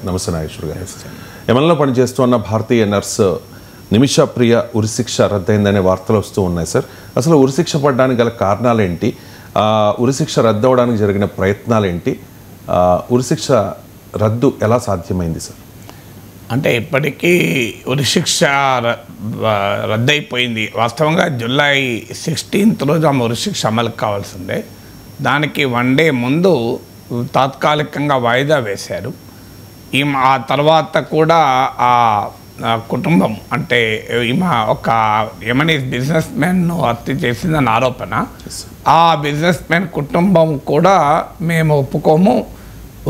నమస్తే నాగేశ్వర్ గారు. యమన్లో పనిచేస్తున్న భారతీయ నర్సు నిమిషా ప్రియ ఉరిశిక్ష రద్దయిందనే వార్తలు వస్తూ ఉన్నాయి సార్. అసలు ఉరిశిక్ష పడడానికి గల కారణాలు ఏంటి, ఉరిశిక్ష రద్దు అవడానికి జరిగిన ప్రయత్నాలు ఏంటి, ఉరిశిక్ష రద్దు ఎలా సాధ్యమైంది సార్? అంటే ఇప్పటికీ ఉరిశిక్ష రద్దయిపోయింది. వాస్తవంగా జూలై 16th రోజు ఆమె ఉరిశిక్ష అమలు కావాల్సిందే. దానికి 1 day ముందు తాత్కాలికంగా వాయిదా వేశారు. ఆ తర్వాత కూడా ఆ కుటుంబం అంటే ఈమె ఒక యమనీస్ బిజినెస్ మ్యాన్ను హత్య చేసిందని ఆరోపణ. ఆ బిజినెస్ మ్యాన్ కుటుంబం కూడా మేము ఒప్పుకోము,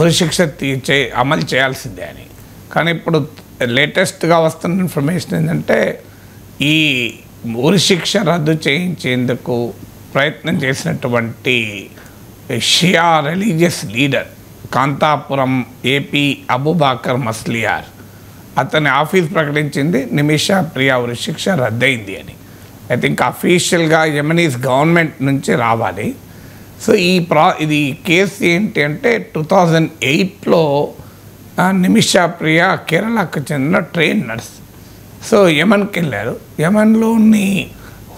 ఉరిశిక్ష అమలు చేయాల్సిందే అని. కానీ ఇప్పుడు లేటెస్ట్గా వస్తున్న ఇన్ఫర్మేషన్ ఏంటంటే ఈ ఉరిశిక్ష రద్దు చేయించేందుకు ప్రయత్నం చేసినటువంటి Shia religious leader Kanthapuram AP Abubakar Musliyar అతని ఆఫీస్ ప్రకటించింది నిమిషా ప్రియ ఉరిశిక్ష రద్దయింది అని. ఐ థింక్ అఫీషియల్గా యమనీస్ గవర్నమెంట్ నుంచి రావాలి. సో ఇది కేసు ఏంటి అంటే 2008లో నిమిషా ప్రియ కేరళకు చెందిన ట్రైన్ నర్స్. సో యమన్కి వెళ్ళారు. యమన్లోని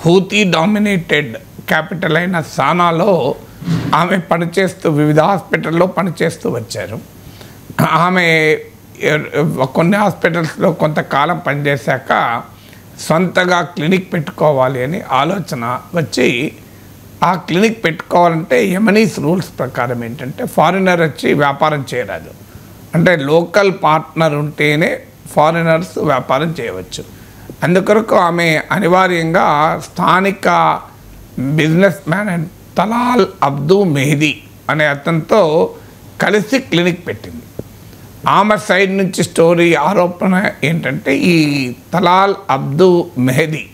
హూతీ డామినేటెడ్ క్యాపిటల్ అయిన సానాలో ఆమె పనిచేస్తూ వివిధ హాస్పిటల్లో పనిచేస్తూ వచ్చారు. ఆమె కొన్ని హాస్పిటల్స్లో కొంతకాలం పనిచేశాక సొంతగా క్లినిక్ పెట్టుకోవాలి అని ఆలోచన వచ్చి ఆ క్లినిక్ పెట్టుకోవాలంటే యమనీస్ రూల్స్ ప్రకారం ఏంటంటే ఫారినర్ వచ్చి వ్యాపారం చేయరాదు. అంటే లోకల్ పార్ట్నర్ ఉంటేనే ఫారినర్స్ వ్యాపారం చేయవచ్చు. అందుకొరకు ఆమె అనివార్యంగా స్థానిక businessman and Talal Abdo Mahdi అనే అతనితో కలిసి క్లినిక్ పెట్టింది. ఆమె సైడ్ నుంచి స్టోరీ ఆరోపణ ఏంటంటే ఈ తలాల్ అబ్దు మెహదీ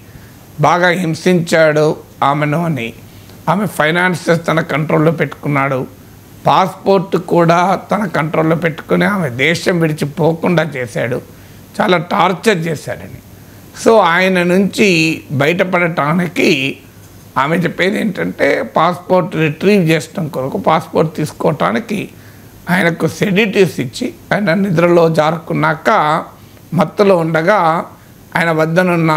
బాగా హింసించాడు ఆమెను అని. ఆమె ఫైనాన్సెస్ తన కంట్రోల్లో పెట్టుకున్నాడు, పాస్పోర్ట్ కూడా తన కంట్రోల్లో పెట్టుకుని ఆమె దేశం విడిచిపోకుండా చేశాడు, చాలా టార్చర్ చేశాడని. సో ఆయన నుంచి బయటపడటానికి ఆమె చెప్పేది ఏంటంటే పాస్పోర్ట్ రిట్రీవ్ చేయడం కొరకు పాస్పోర్ట్ తీసుకోవటానికి ఆయనకు సెడిటివ్స్ ఇచ్చి ఆయన నిద్రలో జారుకున్నాక మత్తులో ఉండగా ఆయన వద్దనున్న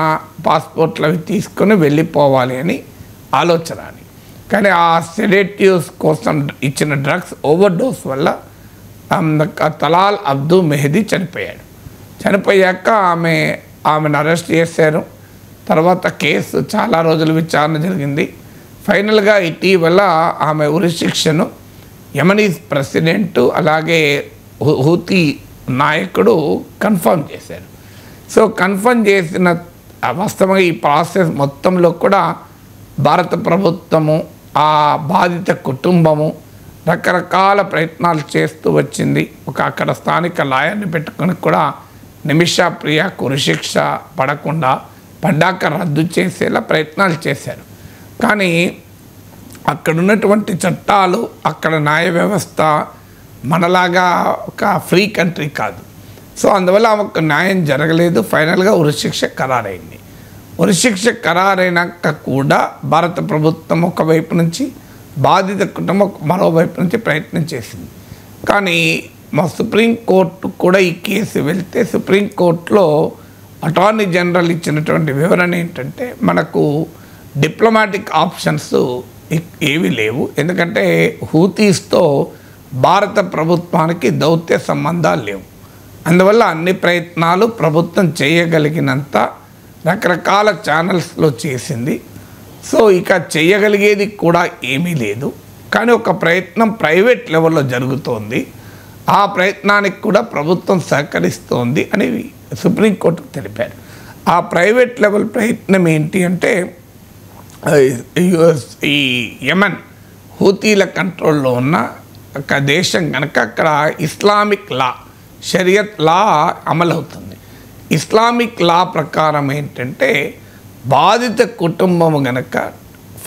పాస్పోర్ట్లు అవి తీసుకొని వెళ్ళిపోవాలి అని ఆలోచన అని. కానీ ఆ సెడేటివ్స్ కోసం ఇచ్చిన డ్రగ్స్ ఓవర్డోస్ వల్ల తలాల్ అబ్దు మెహదీ చనిపోయాడు. చనిపోయాక ఆమెను అరెస్ట్ చేశారు. తర్వాత కేసు చాలా రోజులు విచారణ జరిగింది. ఫైనల్గా ఇటీవల ఆమె ఉరిశిక్షను యమనీస్ ప్రెసిడెంట్ అలాగే హూతీ నాయకుడు కన్ఫర్మ్ చేశారు. సో కన్ఫర్మ్ చేసిన వాస్తవంగా ఈ ప్రాసెస్ మొత్తంలో కూడా భారత ప్రభుత్వము ఆ బాధిత కుటుంబము రకరకాల ప్రయత్నాలు చేస్తూ వచ్చింది. అక్కడ స్థానిక లాయర్ని పెట్టుకొని కూడా నిమిషా ప్రియకు ఉరిశిక్ష పడ్డాక రద్దు చేసేలా ప్రయత్నాలు చేశారు. కానీ అక్కడ ఉన్నటువంటి చట్టాలు, అక్కడ న్యాయ వ్యవస్థ మనలాగా ఒక ఫ్రీ కంట్రీ కాదు. సో అందువల్ల ఆమెకు న్యాయం జరగలేదు. ఫైనల్గా ఉరిశిక్ష ఖరారైంది. ఉరిశిక్ష ఖరారైనాక కూడా భారత ప్రభుత్వం ఒకవైపు నుంచి, బాధిత కుటుంబం మరోవైపు నుంచి ప్రయత్నం చేసింది. కానీ మా సుప్రీంకోర్టు కూడా ఈ కేసు వెళ్తే సుప్రీంకోర్టులో అటార్నీ జనరల్ ఇచ్చినటువంటి వివరణ ఏంటంటే మనకు డిప్లొమాటిక్ ఆప్షన్స్ ఏవి లేవు. ఎందుకంటే హూతీస్తో భారత ప్రభుత్వానికి దౌత్య సంబంధాలు లేవు. అందువల్ల అన్ని ప్రయత్నాలు ప్రభుత్వం చేయగలిగినంత రకరకాల ఛానల్స్లో చేసింది. సో ఇక చేయగలిగేది కూడా ఏమీ లేదు. కానీ ఒక ప్రయత్నం ప్రైవేట్ లెవెల్లో జరుగుతోంది. ఆ ప్రయత్నానికి కూడా ప్రభుత్వం సహకరిస్తోంది అని సుప్రీంకోర్టుకు తెలిపారు. ఆ ప్రైవేట్ లెవెల్ ప్రయత్నం ఏంటి అంటే ఈ యమన్ హూతీల కంట్రోల్లో ఉన్న ఒక దేశం కనుక అక్కడ ఇస్లామిక్ లా, షరియత్ లా అమలవుతుంది. ఇస్లామిక్ లా ప్రకారం ఏంటంటే బాధిత కుటుంబం కనుక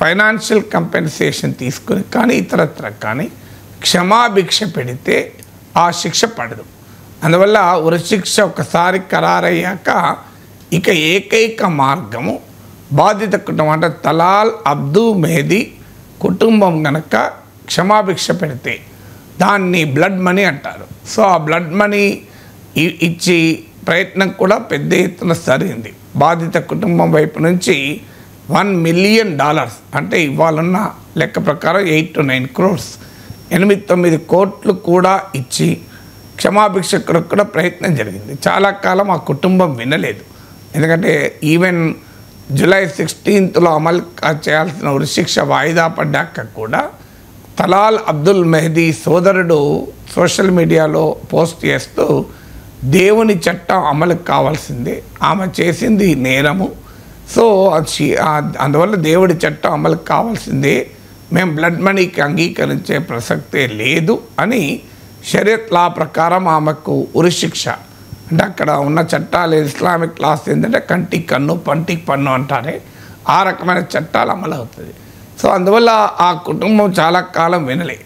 ఫైనాన్షియల్ కంపెన్సేషన్ తీసుకుని కానీ ఇతరత్ర కానీ క్షమాభిక్ష పెడితే ఆ శిక్ష పడదు. అందువల్ల ఉరిశిక్ష ఒకసారి ఖరారయ్యాక ఇక ఏకైక మార్గము బాధిత కుటుంబం అంటే తలాల్ అబ్దు మెహదీ కుటుంబం కనుక క్షమాభిక్ష పెడితే దాన్ని బ్లడ్ మనీ అంటారు. సో ఆ బ్లడ్ మనీ ఇచ్చి ప్రయత్నం కూడా పెద్ద ఎత్తున జరిగింది. బాధిత కుటుంబం వైపు నుంచి $1 మిలియన్ అంటే ఇవాళన్న లెక్క ప్రకారం 8 to 9 crores 8-9 కోట్లు కూడా ఇచ్చి క్షమాభిక్ష కొరకు కూడా ప్రయత్నం జరిగింది. చాలా కాలం ఆ కుటుంబం వినలేదు. ఎందుకంటే ఈవెన్ July 16th అమలు చేయాల్సిన ఉరిశిక్ష వాయిదా పడ్డాక కూడా తలాల్ అబ్దుల్ మెహదీ సోదరుడు సోషల్ మీడియాలో పోస్ట్ చేస్తూ దేవుని చట్టం అమలు కావాల్సిందే, ఆమె చేసింది నేరము, సో అందువల్ల దేవుడి చట్టం అమలు కావాల్సిందే, మేము బ్లడ్ మనీకి అంగీకరించే ప్రసక్తే లేదు అని షరియత్ లా ప్రకారం ఆమెకు ఉరిశిక్ష, అంటే అక్కడ ఉన్న చట్టాలు ఇస్లామిక్ లాస్ ఏంటంటే కంటికి కన్ను పంటికి పన్ను అంటారే ఆ రకమైన చట్టాలు అమలు అవుతుంది. సో అందువల్ల ఆ కుటుంబం చాలా కాలం వినలే.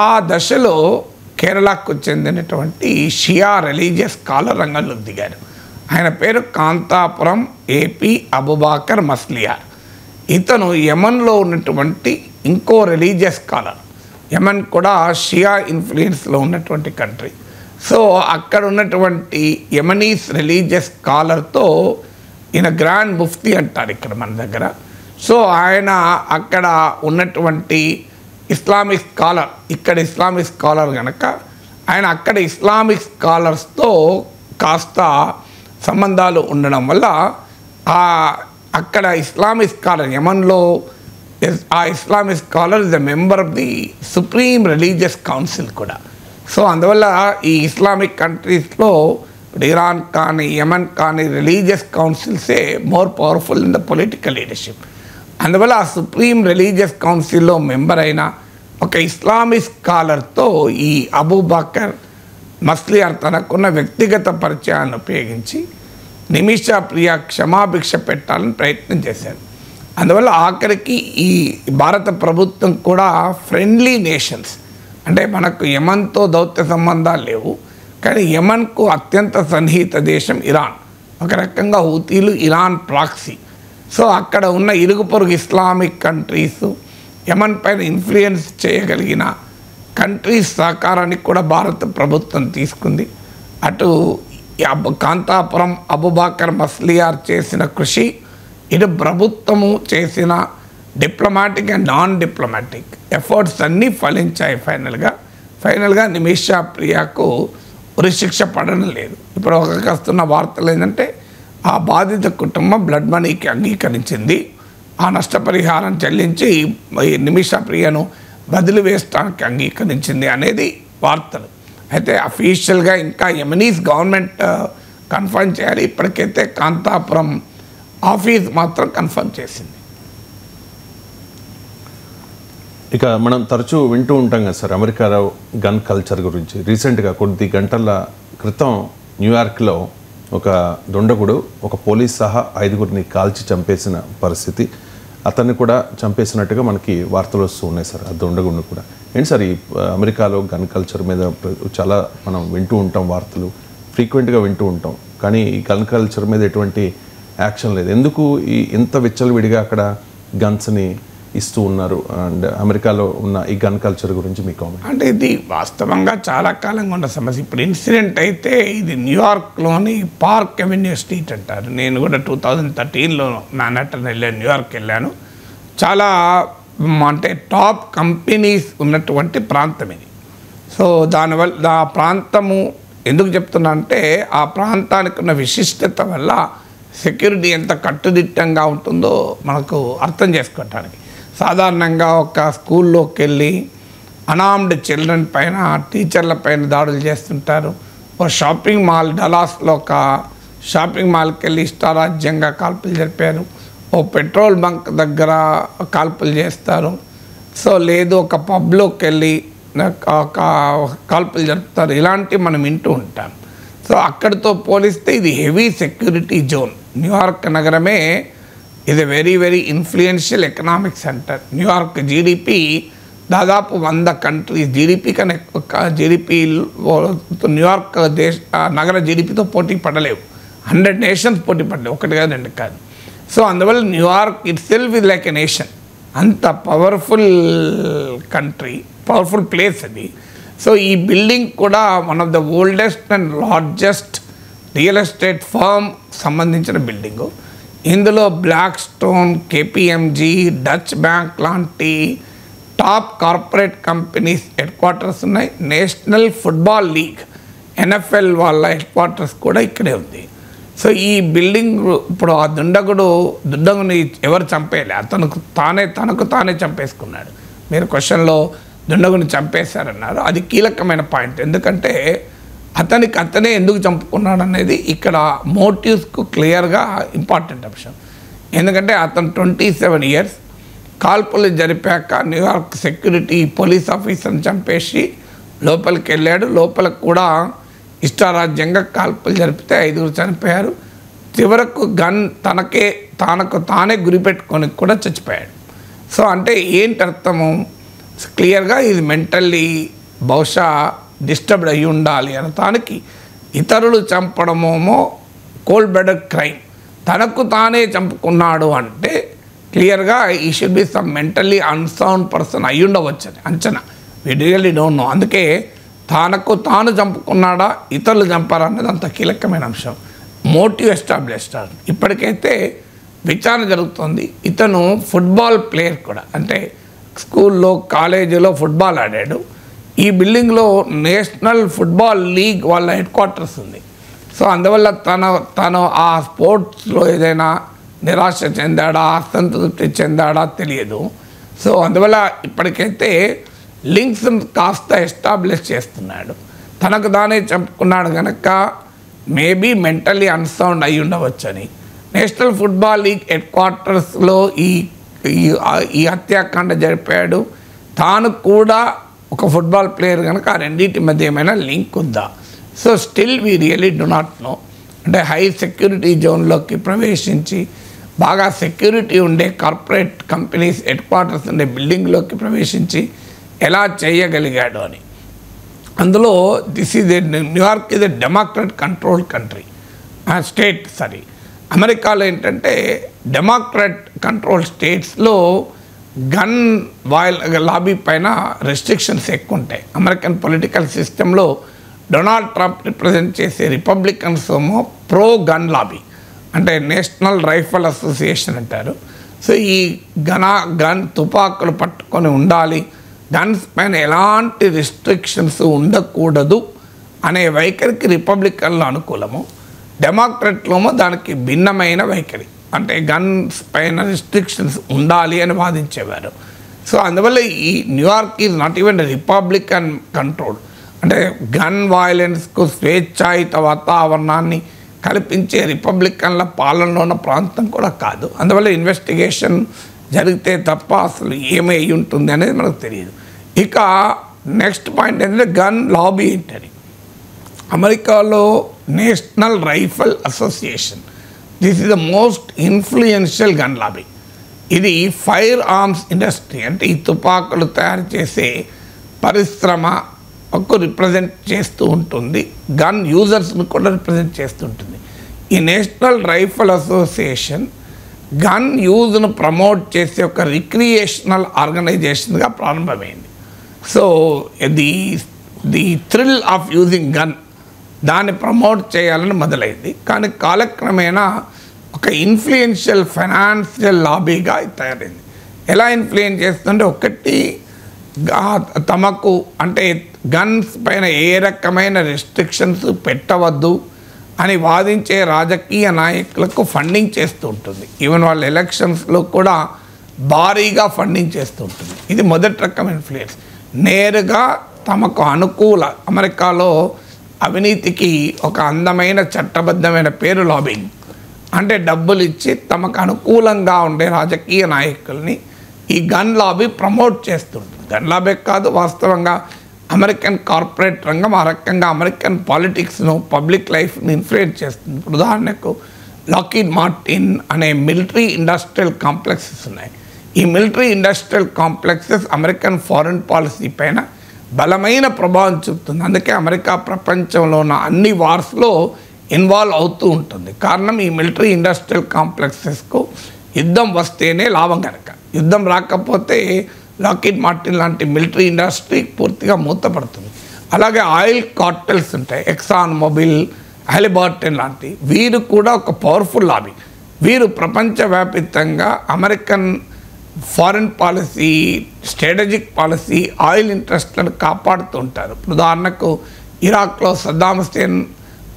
ఆ దశలో కేరళకు చెందినటువంటి షియా రిలీజియస్ స్కాలర్ రంగంలో దిగారు. ఆయన పేరు కాంతాపురం ఏపీ అబుబాకర్ మస్లియార్. ఇతను యమన్లో ఉన్నటువంటి ఇంకో రిలీజియస్ స్కాలర్. యమన్ కూడా షియా ఇన్ఫ్లుయెన్స్లో ఉన్నటువంటి కంట్రీ. సో అక్కడ ఉన్నటువంటి యమనీస్ రిలీజియస్ స్కాలర్తో ఈయన గ్రాండ్ ముఫ్తీ అంటారు ఇక్కడ మన దగ్గర. సో ఆయన అక్కడ ఉన్నటువంటి ఇస్లామిక్ స్కాలర్, ఇక్కడ ఇస్లామిక్ స్కాలర్ కనుక ఆయన అక్కడ ఇస్లామిక్ స్కాలర్స్తో కాస్త సంబంధాలు ఉండడం వల్ల అక్కడ ఇస్లామిక్ స్కాలర్ యమన్లో ఆ Islamic scholar is the member of the supreme religious council కూడా. సో అందువల్ల ఈ ఇస్లామిక్ కంట్రీస్లో ఇరాన్ కానీ యమన్ కానీ రిలీజియస్ కౌన్సిల్సే more powerful in the political leadership. అందువల్ల ఆ సుప్రీం రిలీజియస్ కౌన్సిల్లో మెంబర్ అయిన ఒక ఇస్లామిక్ స్కాలర్తో ఈ అబూబకర్ మస్లియార్ తనకున్న వ్యక్తిగత పరిచయాన్ని ఉపయోగించి నిమిషా ప్రియ క్షమాభిక్ష పెట్టాలని ప్రయత్నం చేశారు. అందువల్ల ఆఖరికి ఈ భారత ప్రభుత్వం కూడా ఫ్రెండ్లీ నేషన్స్, అంటే మనకు యమన్తో దౌత్య సంబంధాలు లేవు, కానీ యమన్కు అత్యంత సన్నిహిత దేశం ఇరాన్, ఒక రకంగా హూతీలు ఇరాన్ ప్రాక్సీ. సో అక్కడ ఉన్న ఇరుగు పొరుగు ఇస్లామిక్ కంట్రీస్ యమన్ పైన ఇన్ఫ్లుయెన్స్ చేయగలిగిన కంట్రీస్ సహకారానికి కూడా భారత ప్రభుత్వం తీసుకుంది. అటు కాంతాపురం అబుబాకర్ మస్లియార్ చేసిన కృషి, ఇటు ప్రభుత్వము చేసిన diplomatic and non diplomatic efforts అన్నీ ఫలించాయి. ఫైనల్గా నిమిషా ప్రియాకు ఉరిశిక్ష పడడం లేదు. ఇప్పుడు వస్తున్న వార్తలు ఏంటంటే ఆ బాధిత కుటుంబం బ్లడ్ మనీకి అంగీకరించింది, ఆ నష్టపరిహారం చెల్లించి నిమిషా ప్రియను బదిలీ వేయడానికి అంగీకరించింది అనేది వార్తలు. అయితే అఫీషియల్గా ఇంకా యమనీస్ గవర్నమెంట్ కన్ఫర్మ్ చేయాలి. ఇప్పటికైతే కాంతాపురం ఆఫీస్ మాత్రం కన్ఫర్మ్ చేసింది. ఇక మనం తరచూ వింటూ ఉంటాం కదా సార్ అమెరికాలో గన్ కల్చర్ గురించి. రీసెంట్గా కొద్ది గంటల క్రితం న్యూయార్క్లో ఒక దుండగుడు ఒక పోలీస్ సహా 5గురిని కాల్చి చంపేసిన పరిస్థితి, అతన్ని కూడా చంపేసినట్టుగా మనకి వార్తలు వస్తూ ఉన్నాయి సార్. ఆ దుండగుడిని కూడా ఏంటి సార్, ఈ అమెరికాలో గన్ కల్చర్ మీద చాలా మనం వింటూ ఉంటాం, వార్తలు ఫ్రీక్వెంట్గా వింటూ ఉంటాం, కానీ ఈ గన్ కల్చర్ మీద ఎటువంటి యాక్షన్ లేదు. ఎందుకు ఈ ఇంత విచ్చలవిడిగా అక్కడ గన్స్ని ఇస్తూ ఉన్నారు? అండ్ అమెరికాలో ఉన్న ఈ గన్ కల్చర్ గురించి మీ కామెంట్. అంటే ఇది వాస్తవంగా చాలా కాలంగా ఉన్న సమస్య. ఇప్పుడు ఇన్సిడెంట్ అయితే ఇది న్యూయార్క్లోని పార్క్ అవెన్యూ స్ట్రీట్ అంటారు. నేను కూడా 2013లో మాన్హాటన్ వెళ్ళాను, న్యూయార్క్ వెళ్ళాను. చాలా అంటే టాప్ కంపెనీస్ ఉన్నటువంటి ప్రాంతం ఇది. సో దానివల్ల ఆ ప్రాంతము ఎందుకు చెప్తున్నా అంటే ఆ ప్రాంతానికి ఉన్న విశిష్టత వల్ల సెక్యూరిటీ ఎంత కట్టుదిట్టంగా ఉంటుందో మనకు అర్థం చేసుకోవటానికి. సాధారణంగా ఒక స్కూల్లోకి వెళ్ళి అనార్మ్డ్ చిల్డ్రన్ పైన టీచర్ల పైన దాడులు చేస్తుంటారు. ఓ షాపింగ్ మాల్ డలాస్లో ఒక షాపింగ్ మాల్కి వెళ్ళి ఇష్టారాజ్యంగా కాల్పులు జరిపారు. ఓ పెట్రోల్ బంక్ దగ్గర కాల్పులు చేస్తారు. సో లేదు ఒక పబ్లోకి వెళ్ళి ఒక కాల్పులు జరుపుతారు. ఇలాంటివి మనం వింటూ ఉంటాం. సో అక్కడితో పోలిస్తే ఇది హెవీ సెక్యూరిటీ జోన్. న్యూయార్క్ నగరమే ఇది very very influential economic centre. New York GDP దాదాపు 100 కంట్రీస్ జీడిపి కన్నా ఎక్కువ జీడిపి న్యూయార్క్ నగర జీడిపితో పోటీ పడలేవు. 100 నేషన్స్ పోటీ పడలేవు, ఒకటి కాదు రెండు కాదు. సో అందువల్ల New York itself is like a nation. అంత పవర్ఫుల్ కంట్రీ, పవర్ఫుల్ ప్లేస్ అది. సో ఈ బిల్డింగ్ కూడా one of the oldest and largest real estate firm సంబంధించిన బిల్డింగు. ఇందులో Blackstone, KPMG, Deutsche Bank లాంటి top corporate companies headquarters ఉన్నాయి. National Football League NFL వాళ్ళ headquarters కూడా ఇక్కడే ఉంది. సో ఈ బిల్డింగ్ ఇప్పుడు ఆ దుండగుని ఎవరు చంపేయలే, తనకు తానే చంపేసుకున్నాడు. మీరు క్వశ్చన్లో దుండగుని చంపేశారన్నారు, అది కీలకమైన పాయింట్. ఎందుకంటే అతనే ఎందుకు చంపుకున్నాడు అనేది ఇక్కడ మోటివ్స్కు క్లియర్గా ఇంపార్టెంట్ అంశం. ఎందుకంటే అతను 27 years కాల్పులు జరిపాక న్యూయార్క్ సెక్యూరిటీ పోలీస్ ఆఫీసర్ని చంపేసి లోపలికి వెళ్ళాడు. లోపలికి కూడా ఇష్టారాజ్యంగా కాల్పులు జరిపితే 5 చనిపోయారు. చివరకు గన్ తనకు తానే గురిపెట్టుకొని కూడా చచ్చిపోయాడు. సో అంటే ఏంటి అర్థము? క్లియర్గా ఇది మెంటల్లీ బహుశా డిస్టర్బ్డ్ అయి ఉండాలి అనటానికి. ఇతరులు చంపడమేమో కోల్డ్ బ్లడెడ్ క్రైమ్, తనకు తానే చంపుకున్నాడు అంటే క్లియర్గా ఈ should be some mentally unsound person అయి ఉండవచ్చని అంచనా. We really don't know. అందుకే తాను చంపుకున్నాడా ఇతరులు చంపారా అనేది అంత కీలకమైన అంశం. Motive established. ఇప్పటికైతే విచారణ జరుగుతుంది. ఇతను ఫుట్బాల్ ప్లేయర్ కూడా, అంటే స్కూల్లో కాలేజీలో ఫుట్బాల్ ఆడాడు. ఈ బిల్డింగ్లో నేషనల్ ఫుట్బాల్ లీగ్ వాళ్ళ హెడ్ క్వార్టర్స్ ఉంది. సో అందువల్ల తను ఆ స్పోర్ట్స్లో ఏదైనా నిరాశ చెందాడా, అసంతృప్తి చెందాడా తెలియదు. సో అందువల్ల ఇప్పటికైతే లింక్స్ కాస్త ఎస్టాబ్లిష్ చేస్తున్నాడు. తనకు తానే చంపుకున్నాడు కనుక మేబీ మెంటల్లీ అన్సౌండ్ అయి ఉండవచ్చని. నేషనల్ ఫుట్బాల్ లీగ్ హెడ్ క్వార్టర్స్లో ఈ హత్యాకాండ జరిపాడు. తాను కూడా ఒక ఫుట్బాల్ ప్లేయర్ కనుక ఆ రెండింటి మధ్య ఏమైనా లింక్ ఉందా? So still we really do not know. అంటే హై సెక్యూరిటీ జోన్లోకి ప్రవేశించి బాగా సెక్యూరిటీ ఉండే కార్పొరేట్ కంపెనీస్ హెడ్ క్వార్టర్స్ ఉండే బిల్డింగ్లోకి ప్రవేశించి ఎలా చేయగలిగాడు అని. అందులో New York is a democrat controlled country state. అమెరికాలో ఏంటంటే డెమోక్రట్ కంట్రోల్ స్టేట్స్లో గన్ లాబీ పైన రెస్ట్రిక్షన్స్ ఎక్కువ ఉంటాయి. అమెరికన్ పొలిటికల్ సిస్టంలో డొనాల్డ్ ట్రంప్ రిప్రజెంట్ చేసే రిపబ్లికన్స్ ఏమో ప్రో గన్ లాబీ, అంటే నేషనల్ రైఫల్ అసోసియేషన్ అంటారు. సో ఈ గన్ తుపాకులు పట్టుకొని ఉండాలి, గన్స్ పైన ఎలాంటి రిస్ట్రిక్షన్స్ ఉండకూడదు అనే వైఖరికి రిపబ్లికన్లు అనుకూలము. డెమోక్రట్లోమో దానికి భిన్నమైన వైఖరి, అంటే గన్స్ పైన రిస్ట్రిక్షన్స్ ఉండాలి అని వాదించేవారు. సో అందువల్ల ఈ New York is not even Republican control, అంటే గన్ వైలెన్స్కు స్వేచ్ఛాయుత వాతావరణాన్ని కల్పించే రిపబ్లికన్ల పాలనలో ఉన్న ప్రాంతం కూడా కాదు. అందువల్ల ఇన్వెస్టిగేషన్ జరిగితే తప్ప అసలు ఏమై ఉంటుంది అనేది మనకు తెలియదు. ఇక నెక్స్ట్ పాయింట్ ఏంటంటే గన్ లాబీ ఏంటని. అమెరికాలో national Rifle association, this is the most influential gun lobby. ఇది ఫైర్ ఆర్మ్స్ ఇండస్ట్రీ, అంటే ఈ తుపాకులు తయారు చేసే పరిశ్రమకు రిప్రజెంట్ చేస్తూ ఉంటుంది, గన్ యూజర్స్ని కూడా రిప్రజెంట్ చేస్తుంటుంది. ఈ నేషనల్ రైఫల్ అసోసియేషన్ గన్ యూజ్ను ప్రమోట్ చేసే ఒక రిక్రియేషనల్ ఆర్గనైజేషన్గా ప్రారంభమైంది. So the thrill of using gun దాన్ని ప్రమోట్ చేయాలని మొదలైంది. కానీ కాలక్రమేణా ఒక ఇన్ఫ్లుయెన్షియల్ ఫైనాన్షియల్ లాబీగా తయారైంది. ఎలా ఇన్ఫ్లుయెన్స్ చేస్తుంటే, ఒకటి తమకు అంటే గన్స్ పైన ఏ రకమైన రెస్ట్రిక్షన్స్ పెట్టవద్దు అని వాదించే రాజకీయ నాయకులకు ఫండింగ్ చేస్తూ ఉంటుంది. ఈవెన్ వాళ్ళ ఎలక్షన్స్లో కూడా భారీగా ఫండింగ్ చేస్తూ ఉంటుంది. ఇది మొదటి రకం ఇన్ఫ్లుయెన్స్. నేరుగా తమకు అనుకూల, అమెరికాలో అవినీతికి ఒక అందమైన చట్టబద్ధమైన పేరు లాబింగ్, అంటే డబ్బులు ఇచ్చి తమకు అనుకూలంగా ఉండే రాజకీయ నాయకుల్ని ఈ గన్ లాబీ ప్రమోట్ చేస్తుంటుంది. గన్ లాబీ కాదు, వాస్తవంగా అమెరికన్ కార్పొరేట్ రంగం ఆ రకంగా అమెరికన్ పాలిటిక్స్ను, పబ్లిక్ లైఫ్ని ఇన్ఫ్లుయెన్స్ చేస్తుంది. ఉదాహరణకు లాకీడ్ మార్టిన్ అనే మిలిటరీ ఇండస్ట్రియల్ కాంప్లెక్సెస్ ఉన్నాయి. ఈ military industrial complexes American foreign policy పైన బలమైన ప్రభావం చూపుతుంది. అందుకే అమెరికా ప్రపంచంలో ఉన్న అన్ని వార్స్లో ఇన్వాల్వ్ అవుతూ ఉంటుంది. కారణం ఈ మిలిటరీ ఇండస్ట్రియల్ కాంప్లెక్సెస్కు యుద్ధం వస్తేనే లాభం కనుక. యుద్ధం రాకపోతే లాకీడ్ మార్టిన్ లాంటి మిలిటరీ ఇండస్ట్రీ పూర్తిగా మూతపడుతుంది. అలాగే ఆయిల్ కార్టెల్స్ ఉంటాయి, ఎక్సాన్ మొబిల్, హాలిబర్టన్ లాంటి, వీరు కూడా ఒక పవర్ఫుల్ లాబీ. వీరు ప్రపంచవ్యాప్తంగా American foreign policy, strategic policy, oil ఇంట్రెస్ట్లను కాపాడుతూ ఉంటారు. ఉదాహరణకు ఇరాక్లో సద్దాం హుస్సేన్